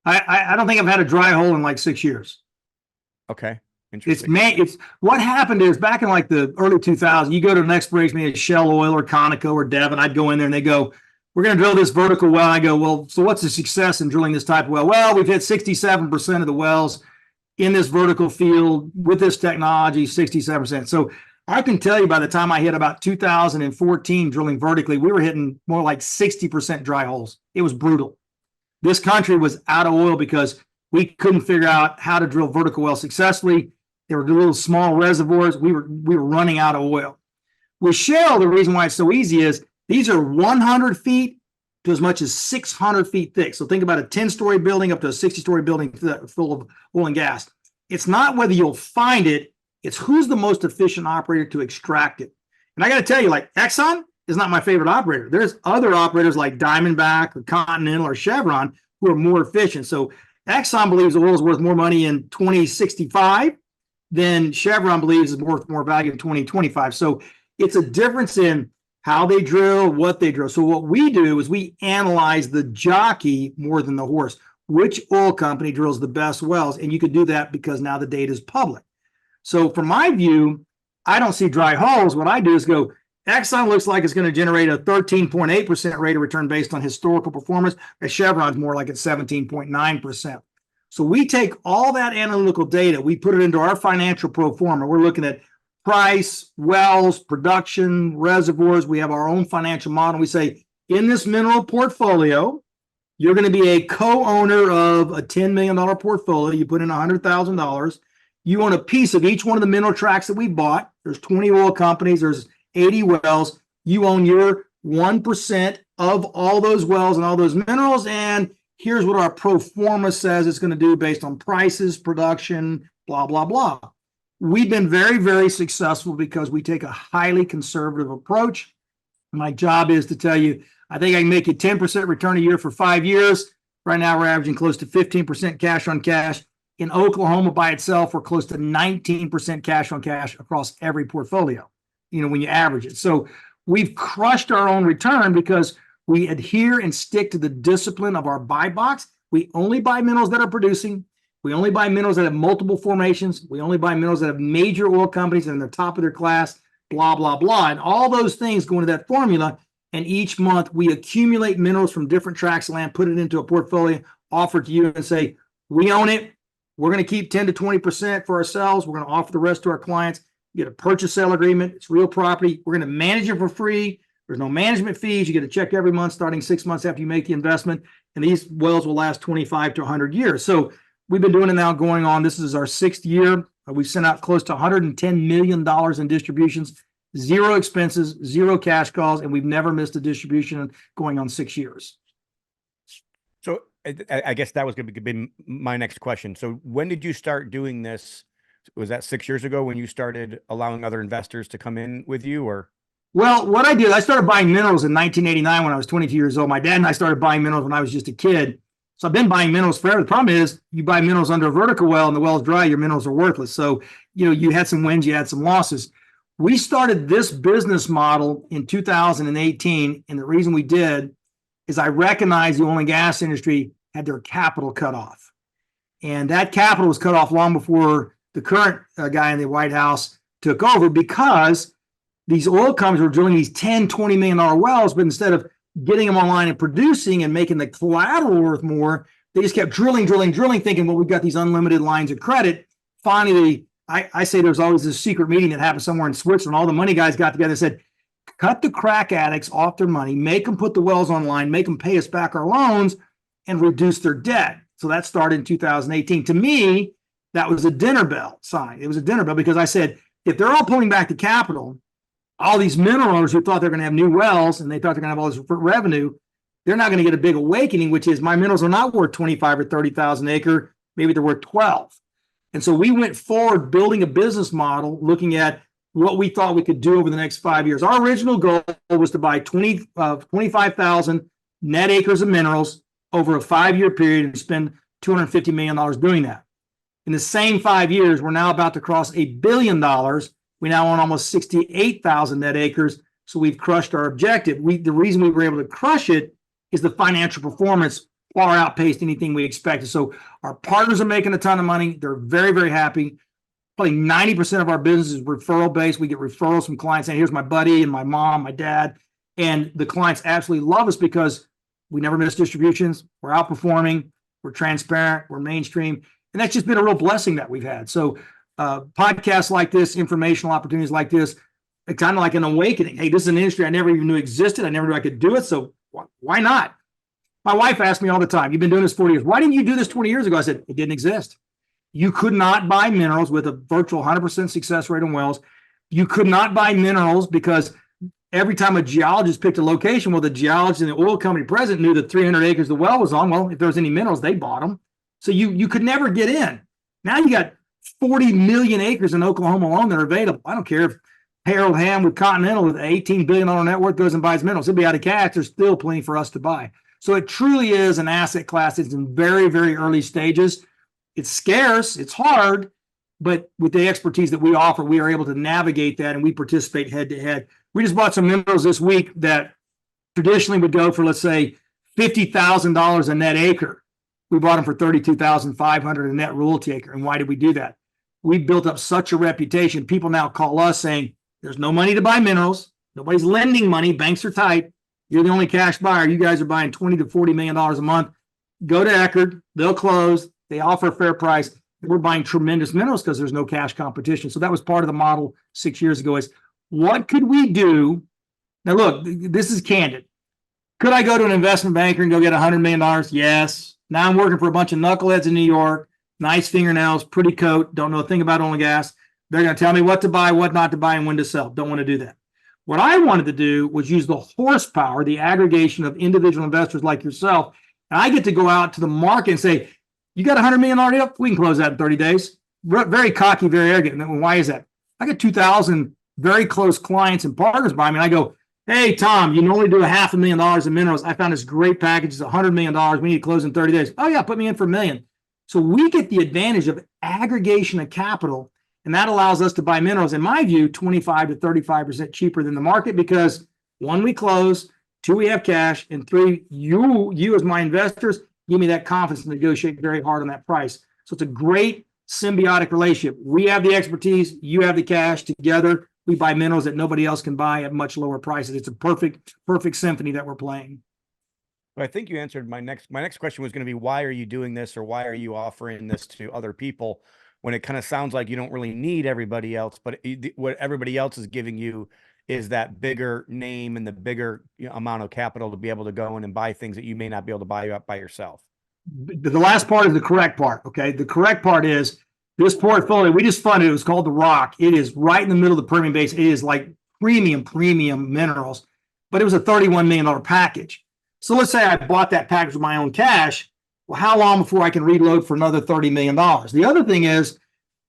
Speaker 2: I don't think I've had a dry hole in like 6 years.
Speaker 1: Okay. Interesting.
Speaker 2: It's what happened is back in like the early 2000s, you go to an exploration, maybe Shell Oil or Conoco or Devon. I'd go in there and they go, "We're going to drill this vertical well." I go, "Well, so what's the success in drilling this type of well?" "Well, we've hit 67% of the wells in this vertical field with this technology, 67%. So I can tell you by the time I hit about 2014 drilling vertically, we were hitting more like 60% dry holes. It was brutal. This country was out of oil because we couldn't figure out how to drill vertical wells successfully. There were little small reservoirs. We were running out of oil. With shale, the reason why it's so easy is these are 100 feet to as much as 600 feet thick. So think about a 10-story building up to a 60-story building full of oil and gas. It's not whether you'll find it, it's who's the most efficient operator to extract it. And I got to tell you, like Exxon is not my favorite operator. There's other operators like Diamondback or Continental or Chevron who are more efficient. So Exxon believes oil is worth more money in 2065 than Chevron believes is worth more value in 2025. So it's a difference in how they drill, what they drill. So what we do is we analyze the jockey more than the horse. Which oil company drills the best wells? And you could do that because now the data is public. So from my view, I don't see dry holes. What I do is go, Exxon looks like it's going to generate a 13.8% rate of return based on historical performance. At Chevron's more like at 17.9%. So we take all that analytical data, we put it into our financial pro forma. We're looking at price, wells, production, reservoirs. We have our own financial model. We say, in this mineral portfolio, you're going to be a co-owner of a $10 million portfolio. You put in $100,000. You own a piece of each one of the mineral tracts that we bought. There's 20 oil companies. There's 80 wells. You own your 1% of all those wells and all those minerals. And here's what our pro forma says it's going to do based on prices, production, blah, blah, blah. We've been very, very successful because we take a highly conservative approach. My job is to tell you, I think I can make you 10% return a year for 5 years. Right now, we're averaging close to 15% cash on cash. In Oklahoma by itself, we're close to 19% cash on cash across every portfolio, when you average it. So we've crushed our own return because we adhere and stick to the discipline of our buy box. We only buy minerals that are producing. We only buy minerals that have multiple formations. We only buy minerals that have major oil companies and they're top of their class, blah, blah, blah. And all those things go into that formula. And each month we accumulate minerals from different tracts of land, put it into a portfolio, offer it to you and say, we own it. We're going to keep 10 to 20% for ourselves. We're going to offer the rest to our clients. You get a purchase sale agreement. It's real property. We're going to manage it for free. There's no management fees. You get a check every month starting 6 months after you make the investment. And these wells will last 25 to 100 years. So we've been doing it now going on. This is our 6th year. We've sent out close to $110 million in distributions, 0 expenses, 0 cash calls, and we've never missed a distribution going on 6 years.
Speaker 1: So I guess that was going to be my next question. So when did you start doing this? Was that 6 years ago when you started allowing other investors to come in with you, or?
Speaker 2: Well, what I did, I started buying minerals in 1989 when I was 22 years old. My dad and I started buying minerals when I was just a kid. So I've been buying minerals forever. The problem is you buy minerals under a vertical well and the well's dry, your minerals are worthless. So, you had some wins, you had some losses. We started this business model in 2018. And the reason we did is I recognized the oil and gas industry had their capital cut off. And that capital was cut off long before the current guy in the White House took over, because these oil companies were drilling these $10, $20 million wells, but instead of getting them online and producing and making the collateral worth more, they just kept drilling, thinking, well, we've got these unlimited lines of credit. Finally, I say there's always this secret meeting that happens somewhere in Switzerland. All the money guys got together and said, cut the crack addicts off their money, make them put the wells online, make them pay us back our loans, and reduce their debt. So that started in 2018. To me, that was a dinner bell sign. It was a dinner bell because I said, if they're all pulling back the capital, all these mineral owners who thought they're going to have new wells and they thought they're going to have all this revenue, they're not going to get a big awakening, which is my minerals are not worth 25 or 30,000 acre. Maybe they're worth 12. And so we went forward building a business model, looking at what we thought we could do over the next 5 years. Our original goal was to buy 25,000 net acres of minerals over a 5-year period and spend $250 million doing that. In the same 5 years, we're now about to cross $1 billion. We now own almost 68,000 net acres. So we've crushed our objective. The reason we were able to crush it is the financial performance far outpaced anything we expected. So our partners are making a ton of money. They're very, very happy. Probably 90% of our business is referral based. We get referrals from clients saying, here's my buddy and my mom, my dad. And the clients absolutely love us because we never miss distributions. We're outperforming. We're transparent. We're mainstream. And that's just been a real blessing that we've had. So podcasts like this, informational opportunities like this, it's kind of like an awakening. Hey, this is an industry I never even knew existed. I never knew I could do it. So why not? My wife asks me all the time, you've been doing this 40 years. Why didn't you do this 20 years ago? I said, it didn't exist. You could not buy minerals with a virtual 100% success rate on wells. You could not buy minerals because every time a geologist picked a location, well, the geologist and the oil company president knew the 300 acres the well was on. Well, if there was any minerals, they bought them. So you could never get in. Now you got 40 million acres in Oklahoma alone that are available. I don't care if Harold Hamm with Continental with an $18 billion net worth goes and buys minerals. He'll be out of cash. There's still plenty for us to buy. So it truly is an asset class. It's in very, very early stages. It's scarce. It's hard. But with the expertise that we offer, we are able to navigate that, and we participate head to head. We just bought some minerals this week that traditionally would go for, let's say, $50,000 a net acre. We bought them for $32,500 a net royalty acre. And why did we do that? We built up such a reputation. People now call us saying, there's no money to buy minerals. Nobody's lending money. Banks are tight. You're the only cash buyer. You guys are buying $20 to $40 million a month. Go to Eckard. They'll close. They offer a fair price. We're buying tremendous minerals because there's no cash competition. So that was part of the model 6 years ago is what could we do? Now, look, this is candid. Could I go to an investment banker and go get $100 million? Yes. Now I'm working for a bunch of knuckleheads in New York, nice fingernails, pretty coat, don't know a thing about oil and gas. They're going to tell me what to buy, what not to buy, and when to sell. Don't want to do that. What I wanted to do was use the horsepower, the aggregation of individual investors like yourself. And I get to go out to the market and say, you got $100 million already up? We can close that in 30 days. Very cocky, very arrogant. And why is that? I got 2,000 very close clients and partners by me. And I go, hey, Tom, you normally do $500,000 in minerals. I found this great package. It's $100 million. We need to close in 30 days. Oh, yeah, put me in for $1 million. So we get the advantage of aggregation of capital. And that allows us to buy minerals, in my view, 25 to 35% cheaper than the market because one, we close, two, we have cash, and three, you as my investors, give me that confidence to negotiate very hard on that price. So it's a great symbiotic relationship. We have the expertise, you have the cash. Together, we buy minerals that nobody else can buy at much lower prices. It's a perfect symphony that we're playing.
Speaker 1: I think you answered my next question was going to be, why are you doing this, or why are you offering this to other people? When it kind of sounds like you don't really need everybody else, but what everybody else is giving you is that bigger name and the bigger amount of capital to be able to go in and buy things that you may not be able to buy up by yourself.
Speaker 2: The last part is the correct part. Okay. The correct part is this portfolio we just funded. It was called the Rock. It is right in the middle of the Permian Basin. It is like premium minerals, but it was a $31 million package. So let's say I bought that package with my own cash. Well, how long before I can reload for another $30 million? The other thing is,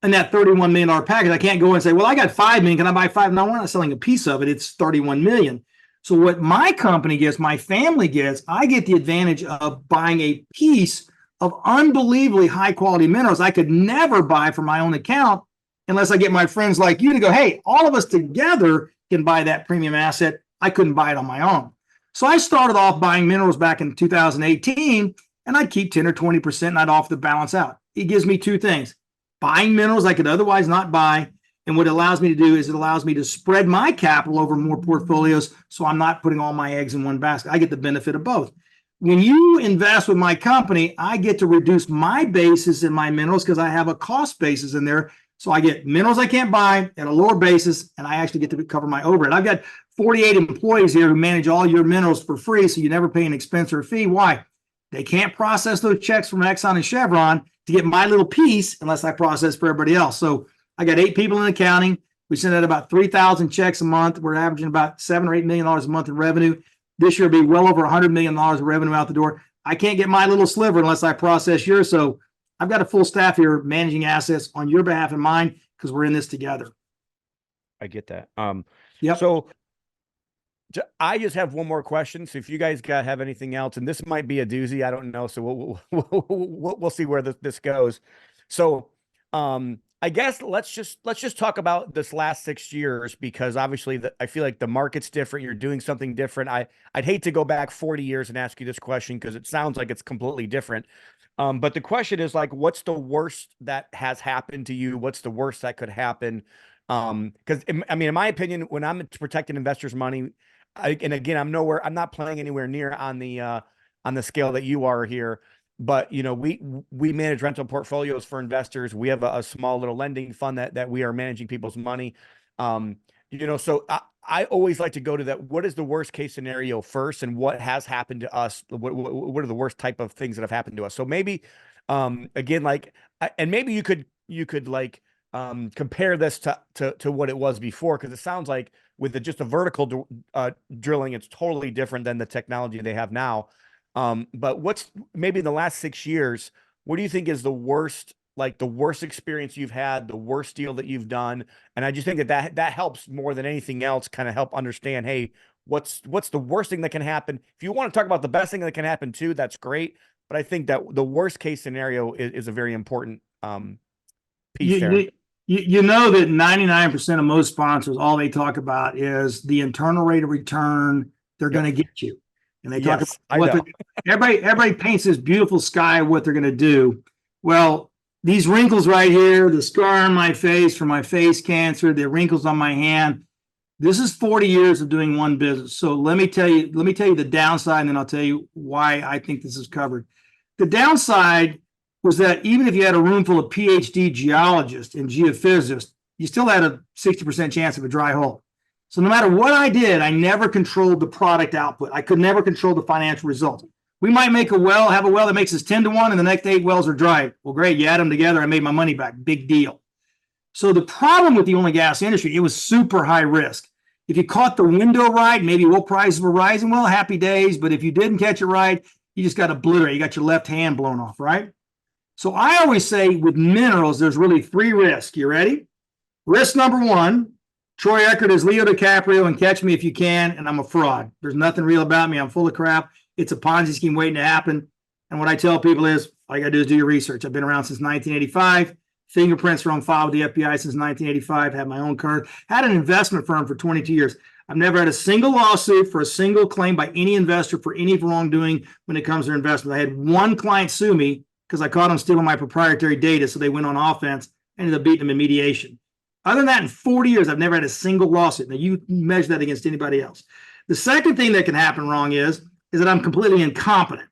Speaker 2: in that $31 million package, I can't go and say, well, I got $5 million. Can I buy 5? No, we're not selling a piece of it. It's $31 million. So what my company gets, my family gets, I get the advantage of buying a piece of unbelievably high quality minerals I could never buy for my own account unless I get my friends like you to go, hey, all of us together can buy that premium asset. I couldn't buy it on my own. So I started off buying minerals back in 2018, and I'd keep 10 or 20%, and I'd offer the balance out. It gives me two things: buying minerals I could otherwise not buy. And what it allows me to do is it allows me to spread my capital over more portfolios. So I'm not putting all my eggs in one basket. I get the benefit of both. When you invest with my company, I get to reduce my basis in my minerals because I have a cost basis in there. So I get minerals I can't buy at a lower basis, and I actually get to cover my overhead. I've got 48 employees here who manage all your minerals for free. So you never pay an expense or a fee. Why? They can't process those checks from Exxon and Chevron to get my little piece unless I process for everybody else. So I got 8 people in accounting. We send out about 3,000 checks a month. We're averaging about $7 or $8 million a month in revenue. This year will be well over $100 million of revenue out the door. I can't get my little sliver unless I process yours. So I've got a full staff here managing assets on your behalf and mine because we're in this together.
Speaker 1: I get that.
Speaker 2: Yep.
Speaker 1: So I just have one more question. So if you guys have anything else, and this might be a doozy, I don't know. So we'll see where this goes. So I guess let's just talk about this last 6 years, because obviously I feel like the market's different. You're doing something different. I'd hate to go back 40 years and ask you this question because it sounds like it's completely different. But the question is, like, what's the worst that has happened to you? What's the worst that could happen? Because I mean, in my opinion, when I'm protecting investors' money, and again, I'm not playing anywhere near on the scale that you are here. But we manage rental portfolios for investors. We have a small little lending fund that we are managing people's money. So I always like to go to that. What is the worst case scenario first, and what has happened to us? What are the worst type of things that have happened to us? So maybe, again, like, and maybe you could like compare this to what it was before, because it sounds like with just a vertical drilling, it's totally different than the technology they have now. But what's maybe in the last 6 years, what do you think is the worst experience you've had, the worst deal that you've done? And I just think that helps more than anything else, kind of help understand, hey, what's the worst thing that can happen? If you want to talk about the best thing that can happen too, that's great. But I think that the worst case scenario is a very important piece there.
Speaker 2: You know that 99% of most sponsors, all they talk about is the internal rate of return they're going to get you. And they talk about what everybody paints this beautiful sky of what they're going to do. Well, these wrinkles right here, the scar on my face from my face cancer, the wrinkles on my hand. This is 40 years of doing one business. So let me tell you the downside, and then I'll tell you why I think this is covered. The downside was that even if you had a room full of PhD geologists and geophysicists, you still had a 60% chance of a dry hole. So no matter what I did, I never controlled the product output. I could never control the financial results. We might have a well that makes us 10 to 1, and the next 8 wells are dry. Well, great, you add them together, I made my money back. Big deal. So the problem with the oil and gas industry, it was super high risk. If you caught the window right, maybe oil prices were rising, well, happy days. But if you didn't catch it right, you just got obliterated. You got your left hand blown off, right? So I always say with minerals, there's really 3 risks. You ready? Risk number 1, Troy Eckard is Leo DiCaprio and Catch Me If You Can, and I'm a fraud. There's nothing real about me. I'm full of crap. It's a Ponzi scheme waiting to happen. And what I tell people is, all you got to do is do your research. I've been around since 1985. Fingerprints are on file with the FBI since 1985. Had my own current, had an investment firm for 22 years. I've never had a single lawsuit for a single claim by any investor for any wrongdoing when it comes to investment. I had one client sue me because I caught them stealing my proprietary data, so they went on offense, ended up beating them in mediation. Other than that, in 40 years, I've never had a single lawsuit. Now, you measure that against anybody else. The second thing that can happen wrong is that I'm completely incompetent.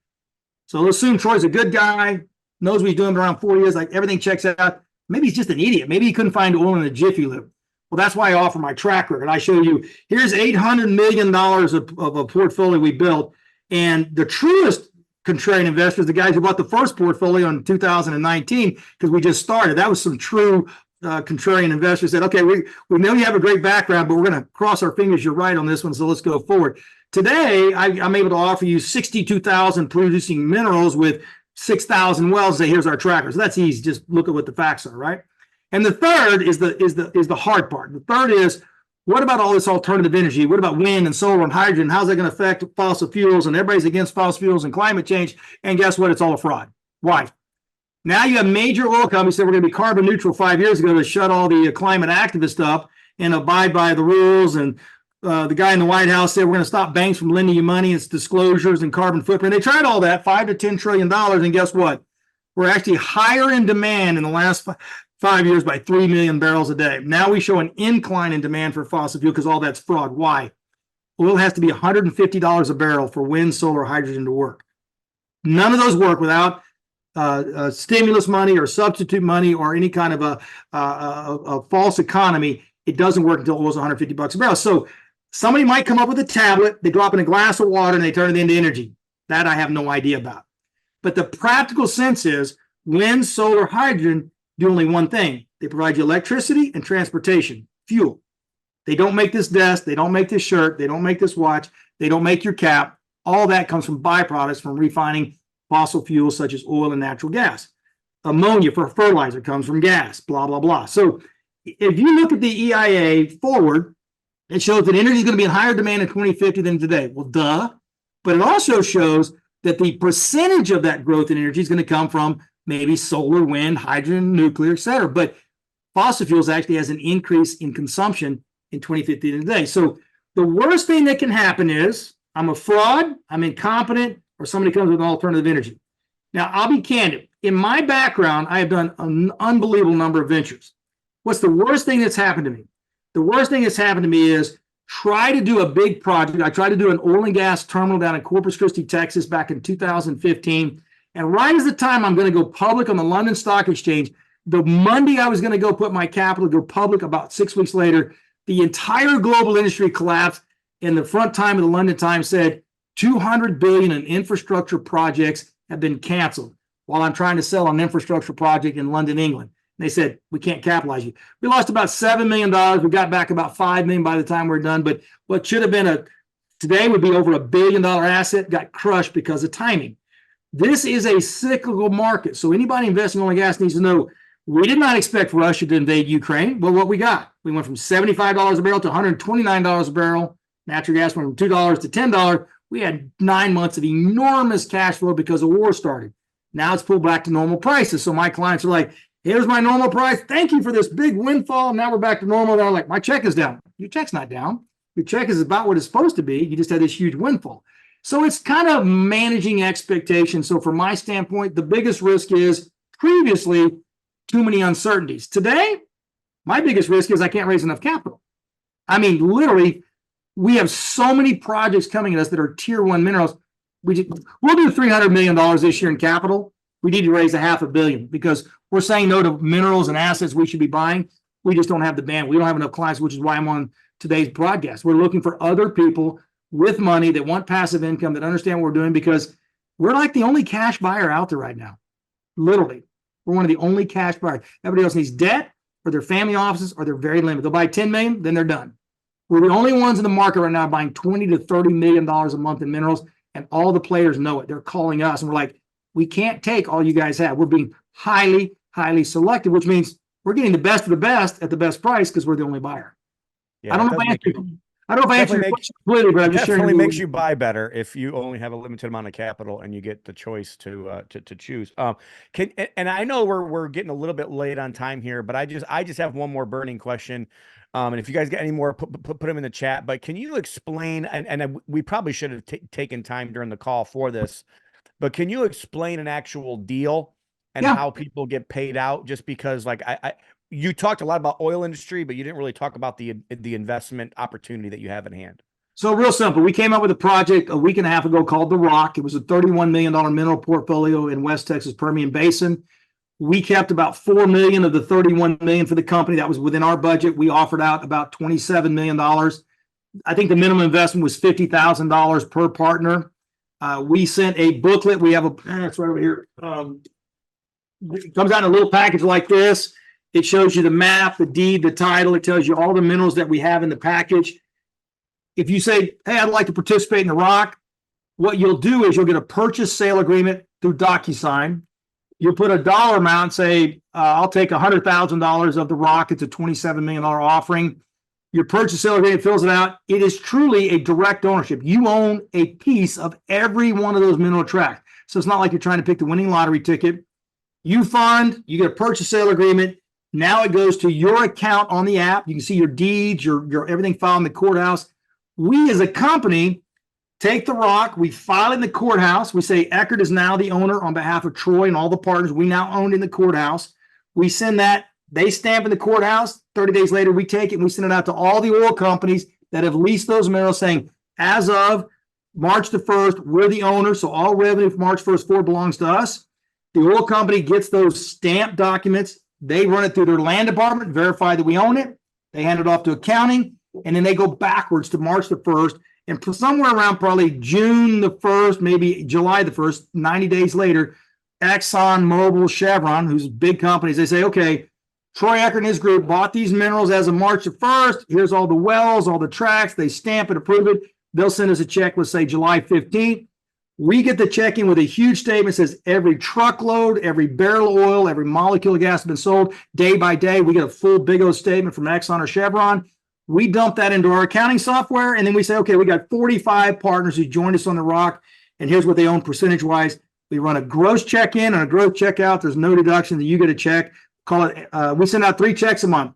Speaker 2: So let's assume Troy's a good guy, knows what he's doing around 4 years, like everything checks out. Maybe he's just an idiot. Maybe he couldn't find oil in a Jiffy Lube. Well, that's why I offer my track record. I show you, here's $800 million of a portfolio we built. And the truest contrarian investors, the guys who bought the first portfolio in 2019, because we just started, that was some true contrarian investors said, okay, we know you have a great background, but we're going to cross our fingers you're right on this one, so let's go forward. Today, I'm able to offer you 62,000 producing minerals with 6,000 wells. Say, here's our tracker. So that's easy. Just look at what the facts are, right? And the third is the hard part. The third is, what about all this alternative energy? What about wind and solar and hydrogen? How's that going to affect fossil fuels? And everybody's against fossil fuels and climate change. And guess what? It's all a fraud. Why? Now you have major oil companies said we're going to be carbon neutral 5 years ago to shut all the climate activist up and abide by the rules. And the guy in the White House said we're going to stop banks from lending you money. It's disclosures and carbon footprint. They tried all that, $5 to $10 trillion. And guess what? We're actually higher in demand in the last 5 years by 3 million barrels a day. Now we show an incline in demand for fossil fuel because all that's fraud. Why? Oil has to be $150 a barrel for wind, solar, hydrogen to work. None of those work without stimulus money or substitute money or any kind of a false economy. It doesn't work until oil's $150 a barrel. So somebody might come up with a tablet, they drop in a glass of water and they turn it into energy. That I have no idea about. But the practical sense is wind, solar, hydrogen do only one thing. They provide you electricity and transportation, fuel. They don't make this desk. They don't make this shirt. They don't make this watch. They don't make your cap. All that comes from byproducts from refining fossil fuels such as oil and natural gas. Ammonia for fertilizer comes from gas, blah, blah, blah. So if you look at the EIA forward, it shows that energy is going to be in higher demand in 2050 than today. Well, duh. But it also shows that the percentage of that growth in energy is going to come from maybe solar, wind, hydrogen, nuclear, et cetera. But fossil fuels actually has an increase in consumption in 2050 than today. So the worst thing that can happen is I'm a fraud, I'm incompetent, or somebody comes with an alternative energy. Now, I'll be candid. In my background, I have done an unbelievable number of ventures. What's the worst thing that's happened to me? The worst thing that's happened to me is try to do a big project. I tried to do an oil and gas terminal down in Corpus Christi, Texas back in 2015. And right as the time I'm going to go public on the London Stock Exchange, the Monday I was going to go put my capital, go public, about 6 weeks later, the entire global industry collapsed. And the front time of the London Times said, 200 billion in infrastructure projects have been canceled while I'm trying to sell an infrastructure project in London, England. And they said, we can't capitalize you. We lost about $7 million. We got back about $5 million by the time we're done. But what should have been today would be over $1 billion asset got crushed because of timing. This is a cyclical market. So anybody investing in oil and gas needs to know we did not expect Russia to invade Ukraine. Well, what we got? We went from $75 a barrel to $129 a barrel. Natural gas went from $2 to $10. We had 9 months of enormous cash flow because the war started. Now it's pulled back to normal prices. So my clients are like, here's my normal price. Thank you for this big windfall. Now we're back to normal. They're like, my check is down. Your check's not down. Your check is about what it's supposed to be. You just had this huge windfall. So it's kind of managing expectations. So from my standpoint, the biggest risk is previously too many uncertainties. Today, my biggest risk is I can't raise enough capital. I mean, literally, we have so many projects coming at us that are tier one minerals. We'll do $300 million this year in capital. We need to raise $500 million because we're saying no to minerals and assets we should be buying. We just don't have the bandwidth. We don't have enough clients, which is why I'm on today's broadcast. We're looking for other people with money that want passive income, that understand what we're doing, because we're like the only cash buyer out there right now. Literally, we're one of the only cash buyers. Everybody else needs debt or their family offices or they're very limited. They'll buy 10 million, then they're done. We're the only ones in the market right now buying $20 to $30 million a month in minerals, and all the players know it. They're calling us, and we're like, we can't take all you guys have. We're being highly, highly selective, which means we're getting the best of the best at the best price because we're the only buyer.
Speaker 1: Yeah,
Speaker 2: I don't know if I answered your question completely, but I'm just sharing.
Speaker 1: Definitely makes you buy better if you only have a limited amount of capital and you get the choice to choose. And I know we're getting a little bit late on time here, but I just have one more burning question. And if you guys get any more, put them in the chat. But can you explain? And we probably should have taken time during the call for this, but can you explain an actual deal and how people get paid out? Just because, like, you talked a lot about oil industry, but you didn't really talk about the investment opportunity that you have in hand.
Speaker 2: So real simple. We came up with a project a week and a half ago called The Rock. It was a $31 million mineral portfolio in West Texas Permian Basin. We kept about $4 million of the $31 million for the company. That was within our budget. We offered out about $27 million. I think the minimum investment was $50,000 per partner. We sent a booklet. We have it's right over here. It comes out in a little package like this. It shows you the map, the deed, the title. It tells you all the minerals that we have in the package. If you say, hey, I'd like to participate in The Rock, what you'll do is you'll get a purchase sale agreement through DocuSign. You'll put a dollar amount, say, I'll take $100,000 of The Rock. It's a $27 million offering. Your purchase sale agreement fills it out. It is truly a direct ownership. You own a piece of every one of those mineral tracts. So it's not like you're trying to pick the winning lottery ticket. You fund, you get a purchase sale agreement. Now it goes to your account on the app. You can see your deeds, your everything filed in the courthouse. We as a company take The Rock, we file it in the courthouse. We say Eckard is now the owner on behalf of Troy and all the partners we now own in the courthouse. We send that, they stamp in the courthouse. 30 days later, we take it and we send it out to all the oil companies that have leased those minerals saying, as of March the 1st, we're the owner. So all revenue from March 1st forward belongs to us. The oil company gets those stamped documents. They run it through their land department, verify that we own it. They hand it off to accounting, and then they go backwards to March the 1st. And somewhere around probably June the 1st, maybe July the 1st, 90 days later, Exxon, Mobil, Chevron, who's big companies, they say, okay, Troy Eckard and his group bought these minerals as of March the 1st. Here's all the wells, all the tracts. They stamp it, approve it. They'll send us a check, let's say July 15th. We get the check in with a huge statement that says every truckload, every barrel of oil, every molecule of gas has been sold day by day. We get a full big old statement from Exxon or Chevron. We dump that into our accounting software, and then we say, okay, we got 45 partners who joined us on The Rock, and here's what they own percentage-wise. We run a gross check in and a gross check out. There's no deduction that you get a check. Call it. We send out 3 checks a month.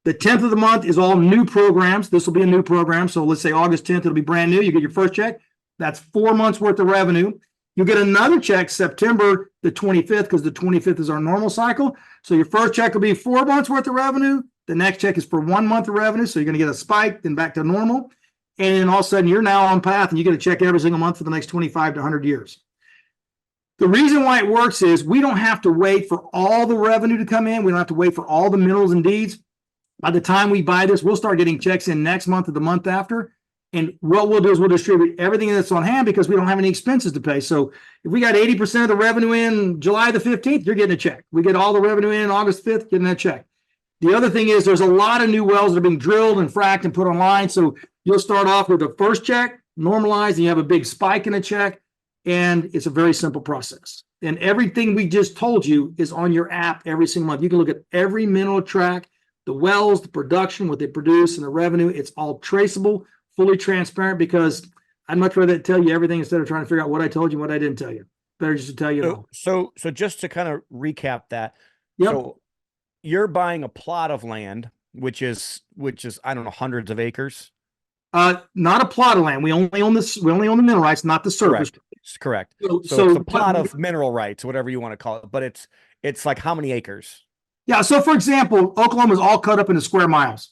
Speaker 2: The 10th of the month is all new programs. This will be a new program. So let's say August 10th, it'll be brand new. You get your first check. That's 4 months worth of revenue. You'll get another check September the 25th because the 25th is our normal cycle. So your first check will be 4 months worth of revenue. The next check is for 1 month of revenue. So you're going to get a spike, then back to normal. And then all of a sudden you're now on path and you get a check every single month for the next 25 to 100 years. The reason why it works is we don't have to wait for all the revenue to come in. We don't have to wait for all the minerals and deeds. By the time we buy this, we'll start getting checks in next month or the month after. And what we'll do is we'll distribute everything that's on hand because we don't have any expenses to pay. So if we got 80% of the revenue in July the 15th, you're getting a check. We get all the revenue in August 5th, getting that check. The other thing is there's a lot of new wells that are being drilled and fracked and put online. So you'll start off with the first check, normalized, and you have a big spike in a check. And it's a very simple process. And everything we just told you is on your app every single month. You can look at every mineral track, the wells, the production, what they produce, and the revenue. It's all traceable, fully transparent, because I'd much rather tell you everything instead of trying to figure out what I told you and what I didn't tell you. Better just to tell you all.
Speaker 1: So just to kind of recap that.
Speaker 2: Yep.
Speaker 1: So you're buying a plot of land, which is I don't know, hundreds of acres.
Speaker 2: Not a plot of land. We only own this. We only own the mineral rights, not the surface.
Speaker 1: Correct.
Speaker 2: So
Speaker 1: it's a plot of mineral rights, whatever you want to call it. But it's like how many acres?
Speaker 2: Yeah. So for example, Oklahoma is all cut up into square miles.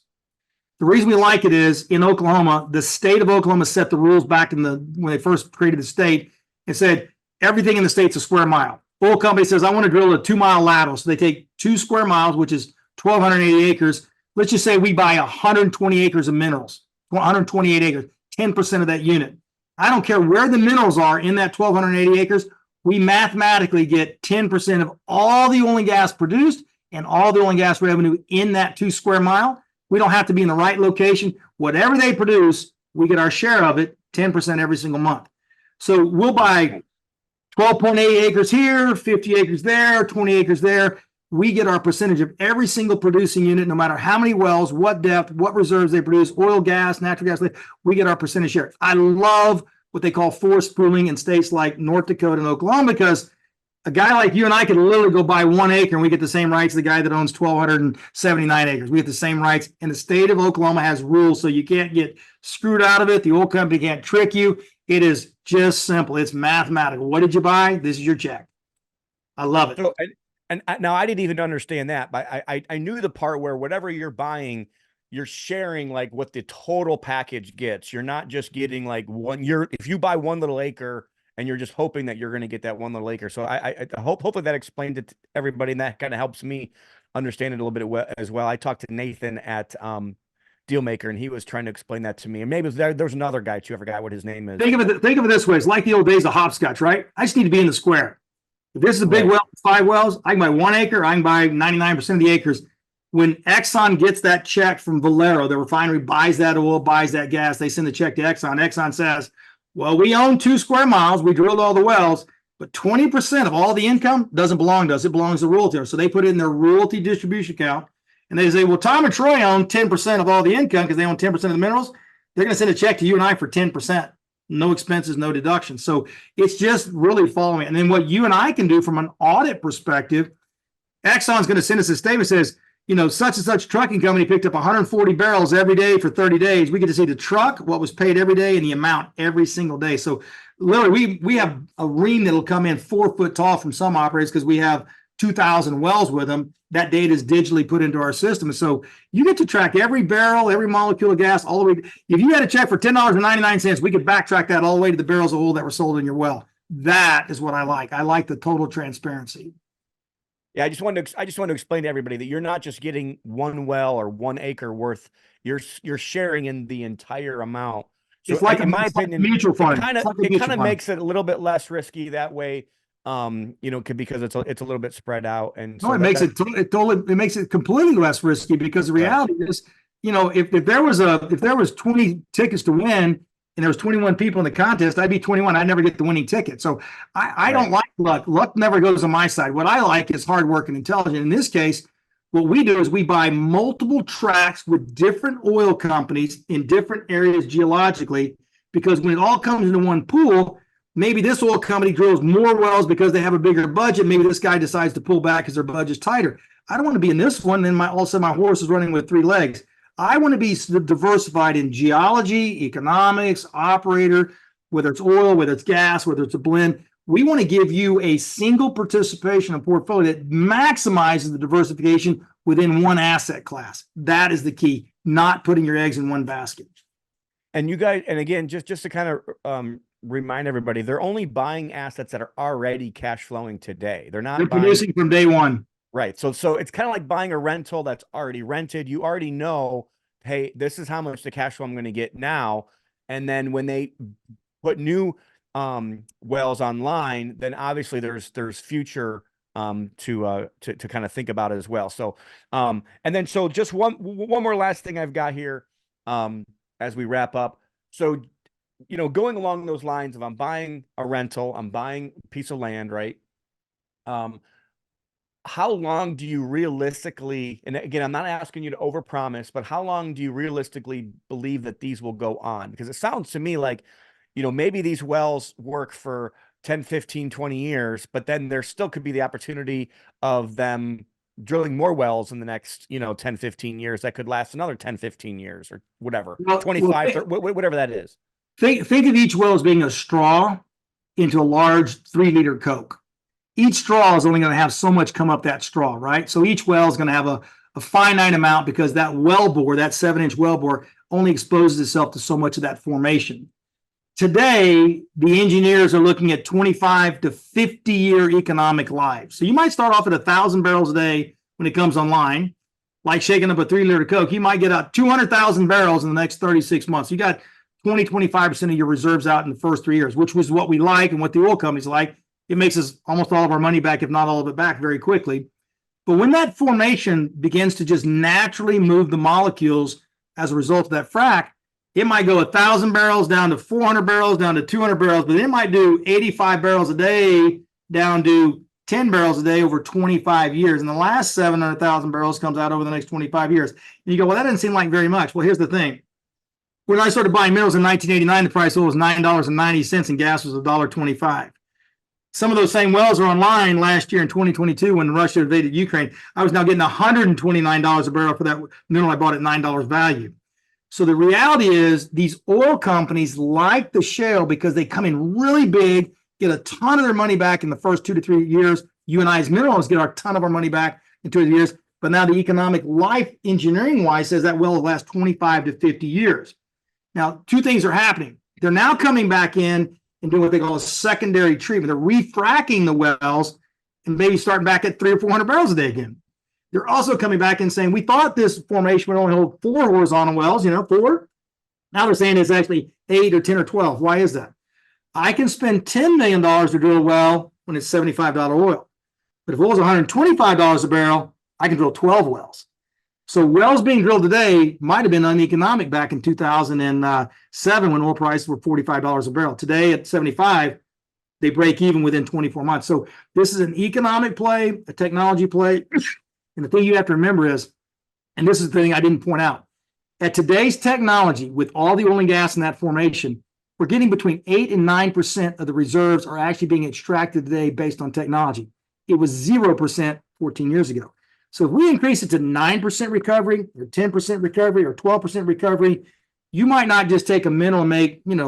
Speaker 2: The reason we like it is in Oklahoma, the state of Oklahoma set the rules back when they first created the state and said everything in the state's a square mile. Oil company says, I want to drill a 2-mile lateral. So they take 2 square miles, which is 1,280 acres. Let's just say we buy 120 acres of minerals, 128 acres, 10% of that unit. I don't care where the minerals are in that 1,280 acres. We mathematically get 10% of all the oil and gas produced and all the oil and gas revenue in that 2 square mile. We don't have to be in the right location. Whatever they produce, we get our share of it, 10% every single month. So we'll buy 12.8 acres here, 50 acres there, 20 acres there. We get our percentage of every single producing unit, no matter how many wells, what depth, what reserves they produce, oil, gas, natural gas, we get our percentage share. I love what they call forced pooling in states like North Dakota and Oklahoma, because a guy like you and I could literally go buy 1 acre and we get the same rights as the guy that owns 1,279 acres. We get the same rights. And the state of Oklahoma has rules, so you can't get screwed out of it. The oil company can't trick you. It is just simple. It's mathematical. What did you buy? This is your check. I love it.
Speaker 1: So, now I didn't even understand that, but I knew the part where whatever you're buying, you're sharing like what the total package gets. You're not just getting like if you buy 1 little acre and you're just hoping that you're going to get that 1 little acre. So I hopefully that explained it to everybody, and that kind of helps me understand it a little bit as well. I talked to Nathan at Dealmaker, and he was trying to explain that to me. And maybe there was another guy too. I forgot what his name is.
Speaker 2: Think of it this way. It's like the old days of hopscotch, right? I just need to be in the square. If this is a big well, 5 wells, I can buy 1 acre. I can buy 99% of the acres. When Exxon gets that check from Valero, the refinery buys that oil, buys that gas, they send the check to Exxon. Exxon says, well, we own 2 square miles. We drilled all the wells, but 20% of all the income doesn't belong to us. It belongs to royalty. So they put it in their royalty distribution account. And they say, well, Tom and Troy own 10% of all the income because they own 10% of the minerals. They're going to send a check to you and I for 10%. No expenses, no deductions. So it's just really following. And then what you and I can do from an audit perspective, Exxon's going to send us a statement that says, such and such trucking company picked up 140 barrels every day for 30 days. We get to see the truck, what was paid every day, and the amount every single day. So literally, we have a ream that'll come in 4 foot tall from some operators because we have 2,000 wells with them. That data is digitally put into our system. So you get to track every barrel, every molecule of gas, all the way. If you had a check for $10.99, we could backtrack that all the way to the barrels of oil that were sold in your well. That is what I like. I like the total transparency.
Speaker 1: Yeah, I just wanted to explain to everybody that you're not just getting 1 well or 1 acre worth. You're sharing in the entire amount. So
Speaker 2: it's like,
Speaker 1: in my opinion,
Speaker 2: mutual fund.
Speaker 1: It kind of makes it a little bit less risky that way. Because it's a little bit spread out, and so
Speaker 2: it makes it completely less risky, because the reality is, if there was 20 tickets to win and there was 21 people in the contest, I'd be 21. I'd never get the winning ticket. So I don't like luck. Luck never goes on my side. What I like is hard work and intelligence. In this case, what we do is we buy multiple tracts with different oil companies in different areas geologically, because when it all comes into one pool, maybe this oil company drills more wells because they have a bigger budget. Maybe this guy decides to pull back because their budget's tighter. I don't want to be in this one. Then all of a sudden my horse is running with 3 legs. I want to be diversified in geology, economics, operator, whether it's oil, whether it's gas, whether it's a blend. We want to give you a single participation in portfolio that maximizes the diversification within one asset class. That is the key, not putting your eggs in one basket.
Speaker 1: And you guys, and again, just to kind of remind everybody, they're only buying assets that are already cash flowing today. They're
Speaker 2: producing from day one.
Speaker 1: Right. So it's kind of like buying a rental that's already rented. You already know, hey, this is how much the cash flow I'm going to get now. And then when they put new wells online, then obviously there's future to kind of think about it as well. So and then so just one more last thing I've got here as we wrap up. So going along those lines of, I'm buying a rental, I'm buying a piece of land, right? How long do you realistically, and again, I'm not asking you to overpromise, but how long do you realistically believe that these will go on? Because it sounds to me like, maybe these wells work for 10, 15, 20 years, but then there still could be the opportunity of them drilling more wells in the next, 10, 15 years that could last another 10, 15 years or whatever, 25, 30, whatever that is.
Speaker 2: Think of each well as being a straw into a large 3-liter Coke. Each straw is only going to have so much come up that straw, right? So each well is going to have a finite amount, because that well bore, that 7-inch well bore, only exposes itself to so much of that formation. Today, the engineers are looking at 25 to 50-year economic lives. So you might start off at 1,000 barrels a day when it comes online, like shaking up a 3-liter Coke. You might get out 200,000 barrels in the next 36 months. You got 20-25% of your reserves out in the first 3 years, which was what we like and what the oil companies like. It makes us almost all of our money back, if not all of it back, very quickly. But when that formation begins to just naturally move the molecules as a result of that frac, It might go 1,000 barrels down to 400 barrels, down to 200 barrels, but it might do 85 barrels a day down to 10 barrels a day over 25 years. And the last 700,000 barrels comes out over the next 25 years. And you go, well, that doesn't seem like very much. Well, here's the thing. When I started buying minerals in 1989, the price of oil was $9.90 and gas was $1.25. Some of those same wells are online last year in 2022 when Russia invaded Ukraine. I was now getting $129 a barrel for that mineral I bought at $9 value. So the reality is these oil companies like the shale because they come in really big, get a ton of their money back in the first 2 to 3 years. You and I as minerals get a ton of our money back in 2 to 3 years. But now the economic life engineering wise says that well will last 25 to 50 years. Now, two things are happening. They're now coming back in and doing what they call a secondary treatment. They're refracking the wells and maybe starting back at 300 or 400 barrels a day again. They're also coming back and saying, we thought this formation would only hold 4 horizontal wells, 4. Now they're saying it's actually 8 or 10 or 12. Why is that? I can spend $10 million to drill a well when it's $75 oil. But if oil's $125 a barrel, I can drill 12 wells. So wells being drilled today might have been uneconomic back in 2007 when oil prices were $45 a barrel. Today at 75, they break even within 24 months. So this is an economic play, a technology play. And the thing you have to remember is, and this is the thing I didn't point out, at today's technology, with all the oil and gas in that formation, we're getting between 8 and 9% of the reserves are actually being extracted today based on technology. It was 0% 14 years ago. So if we increase it to 9% recovery or 10% recovery or 12% recovery, you might not just take a mineral and make, 20,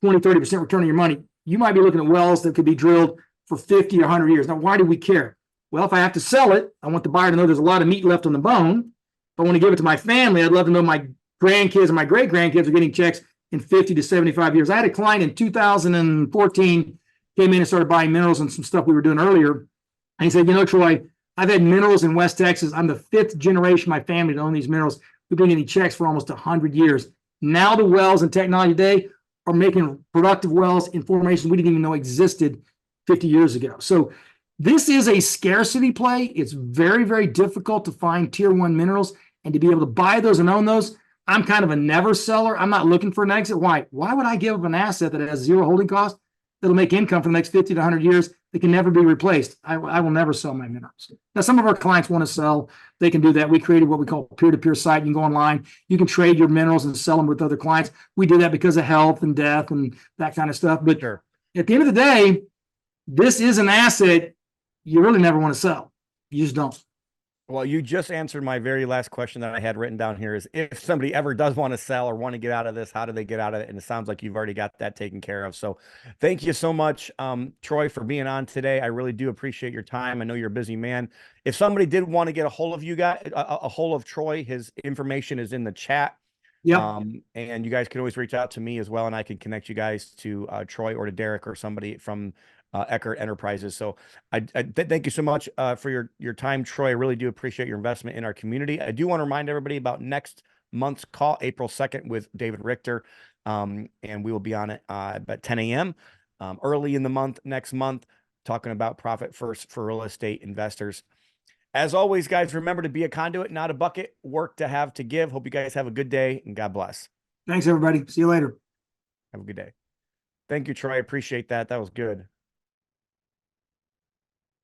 Speaker 2: 30% return on your money. You might be looking at wells that could be drilled for 50 or 100 years. Now, why do we care? Well, if I have to sell it, I want the buyer to know there's a lot of meat left on the bone. If I want to give it to my family, I'd love to know my grandkids and my great grandkids are getting checks in 50 to 75 years. I had a client in 2014 came in and started buying minerals and some stuff we were doing earlier. And he said, Troy, I've had minerals in West Texas. I'm the 5th generation of my family to own these minerals. We've been getting checks for almost 100 years. Now the wells and technology today are making productive wells in formations we didn't even know existed 50 years ago. So this is a scarcity play. It's very, very difficult to find tier 1 minerals and to be able to buy those and own those. I'm kind of a never seller. I'm not looking for an exit. Why? Why would I give up an asset that has 0 holding cost that'll make income for the next 50 to 100 years that can never be replaced? I will never sell my minerals. Now, some of our clients want to sell. They can do that. We created what we call a peer-to-peer site. You can go online. You can trade your minerals and sell them with other clients. We do that because of health and death and that kind of stuff. But
Speaker 1: Sure.
Speaker 2: At the end of the day, this is an asset you really never want to sell. You just don't.
Speaker 1: Well, you just answered my very last question that I had written down here is if somebody ever does want to sell or want to get out of this, how do they get out of it? And it sounds like you've already got that taken care of. So thank you so much, Troy, for being on today. I really do appreciate your time. I know you're a busy man. If somebody did want to get a hold of you guys, a hold of Troy, his information is in the chat.
Speaker 2: Yeah.
Speaker 1: And you guys can always reach out to me as well. And I can connect you guys to Troy or to Derek or somebody from Eckard Enterprises. So I thank you so much for your time, Troy. I really do appreciate your investment in our community. I do want to remind everybody about next month's call, April 2nd with David Richter. And we will be on it at 10 a.m. Early in the month, next month, talking about profit first for real estate investors. As always, guys, remember to be a conduit, not a bucket. Work to have to give. Hope you guys have a good day and God bless.
Speaker 2: Thanks, everybody. See you later.
Speaker 1: Have a good day. Thank you, Troy. I appreciate that. That was good.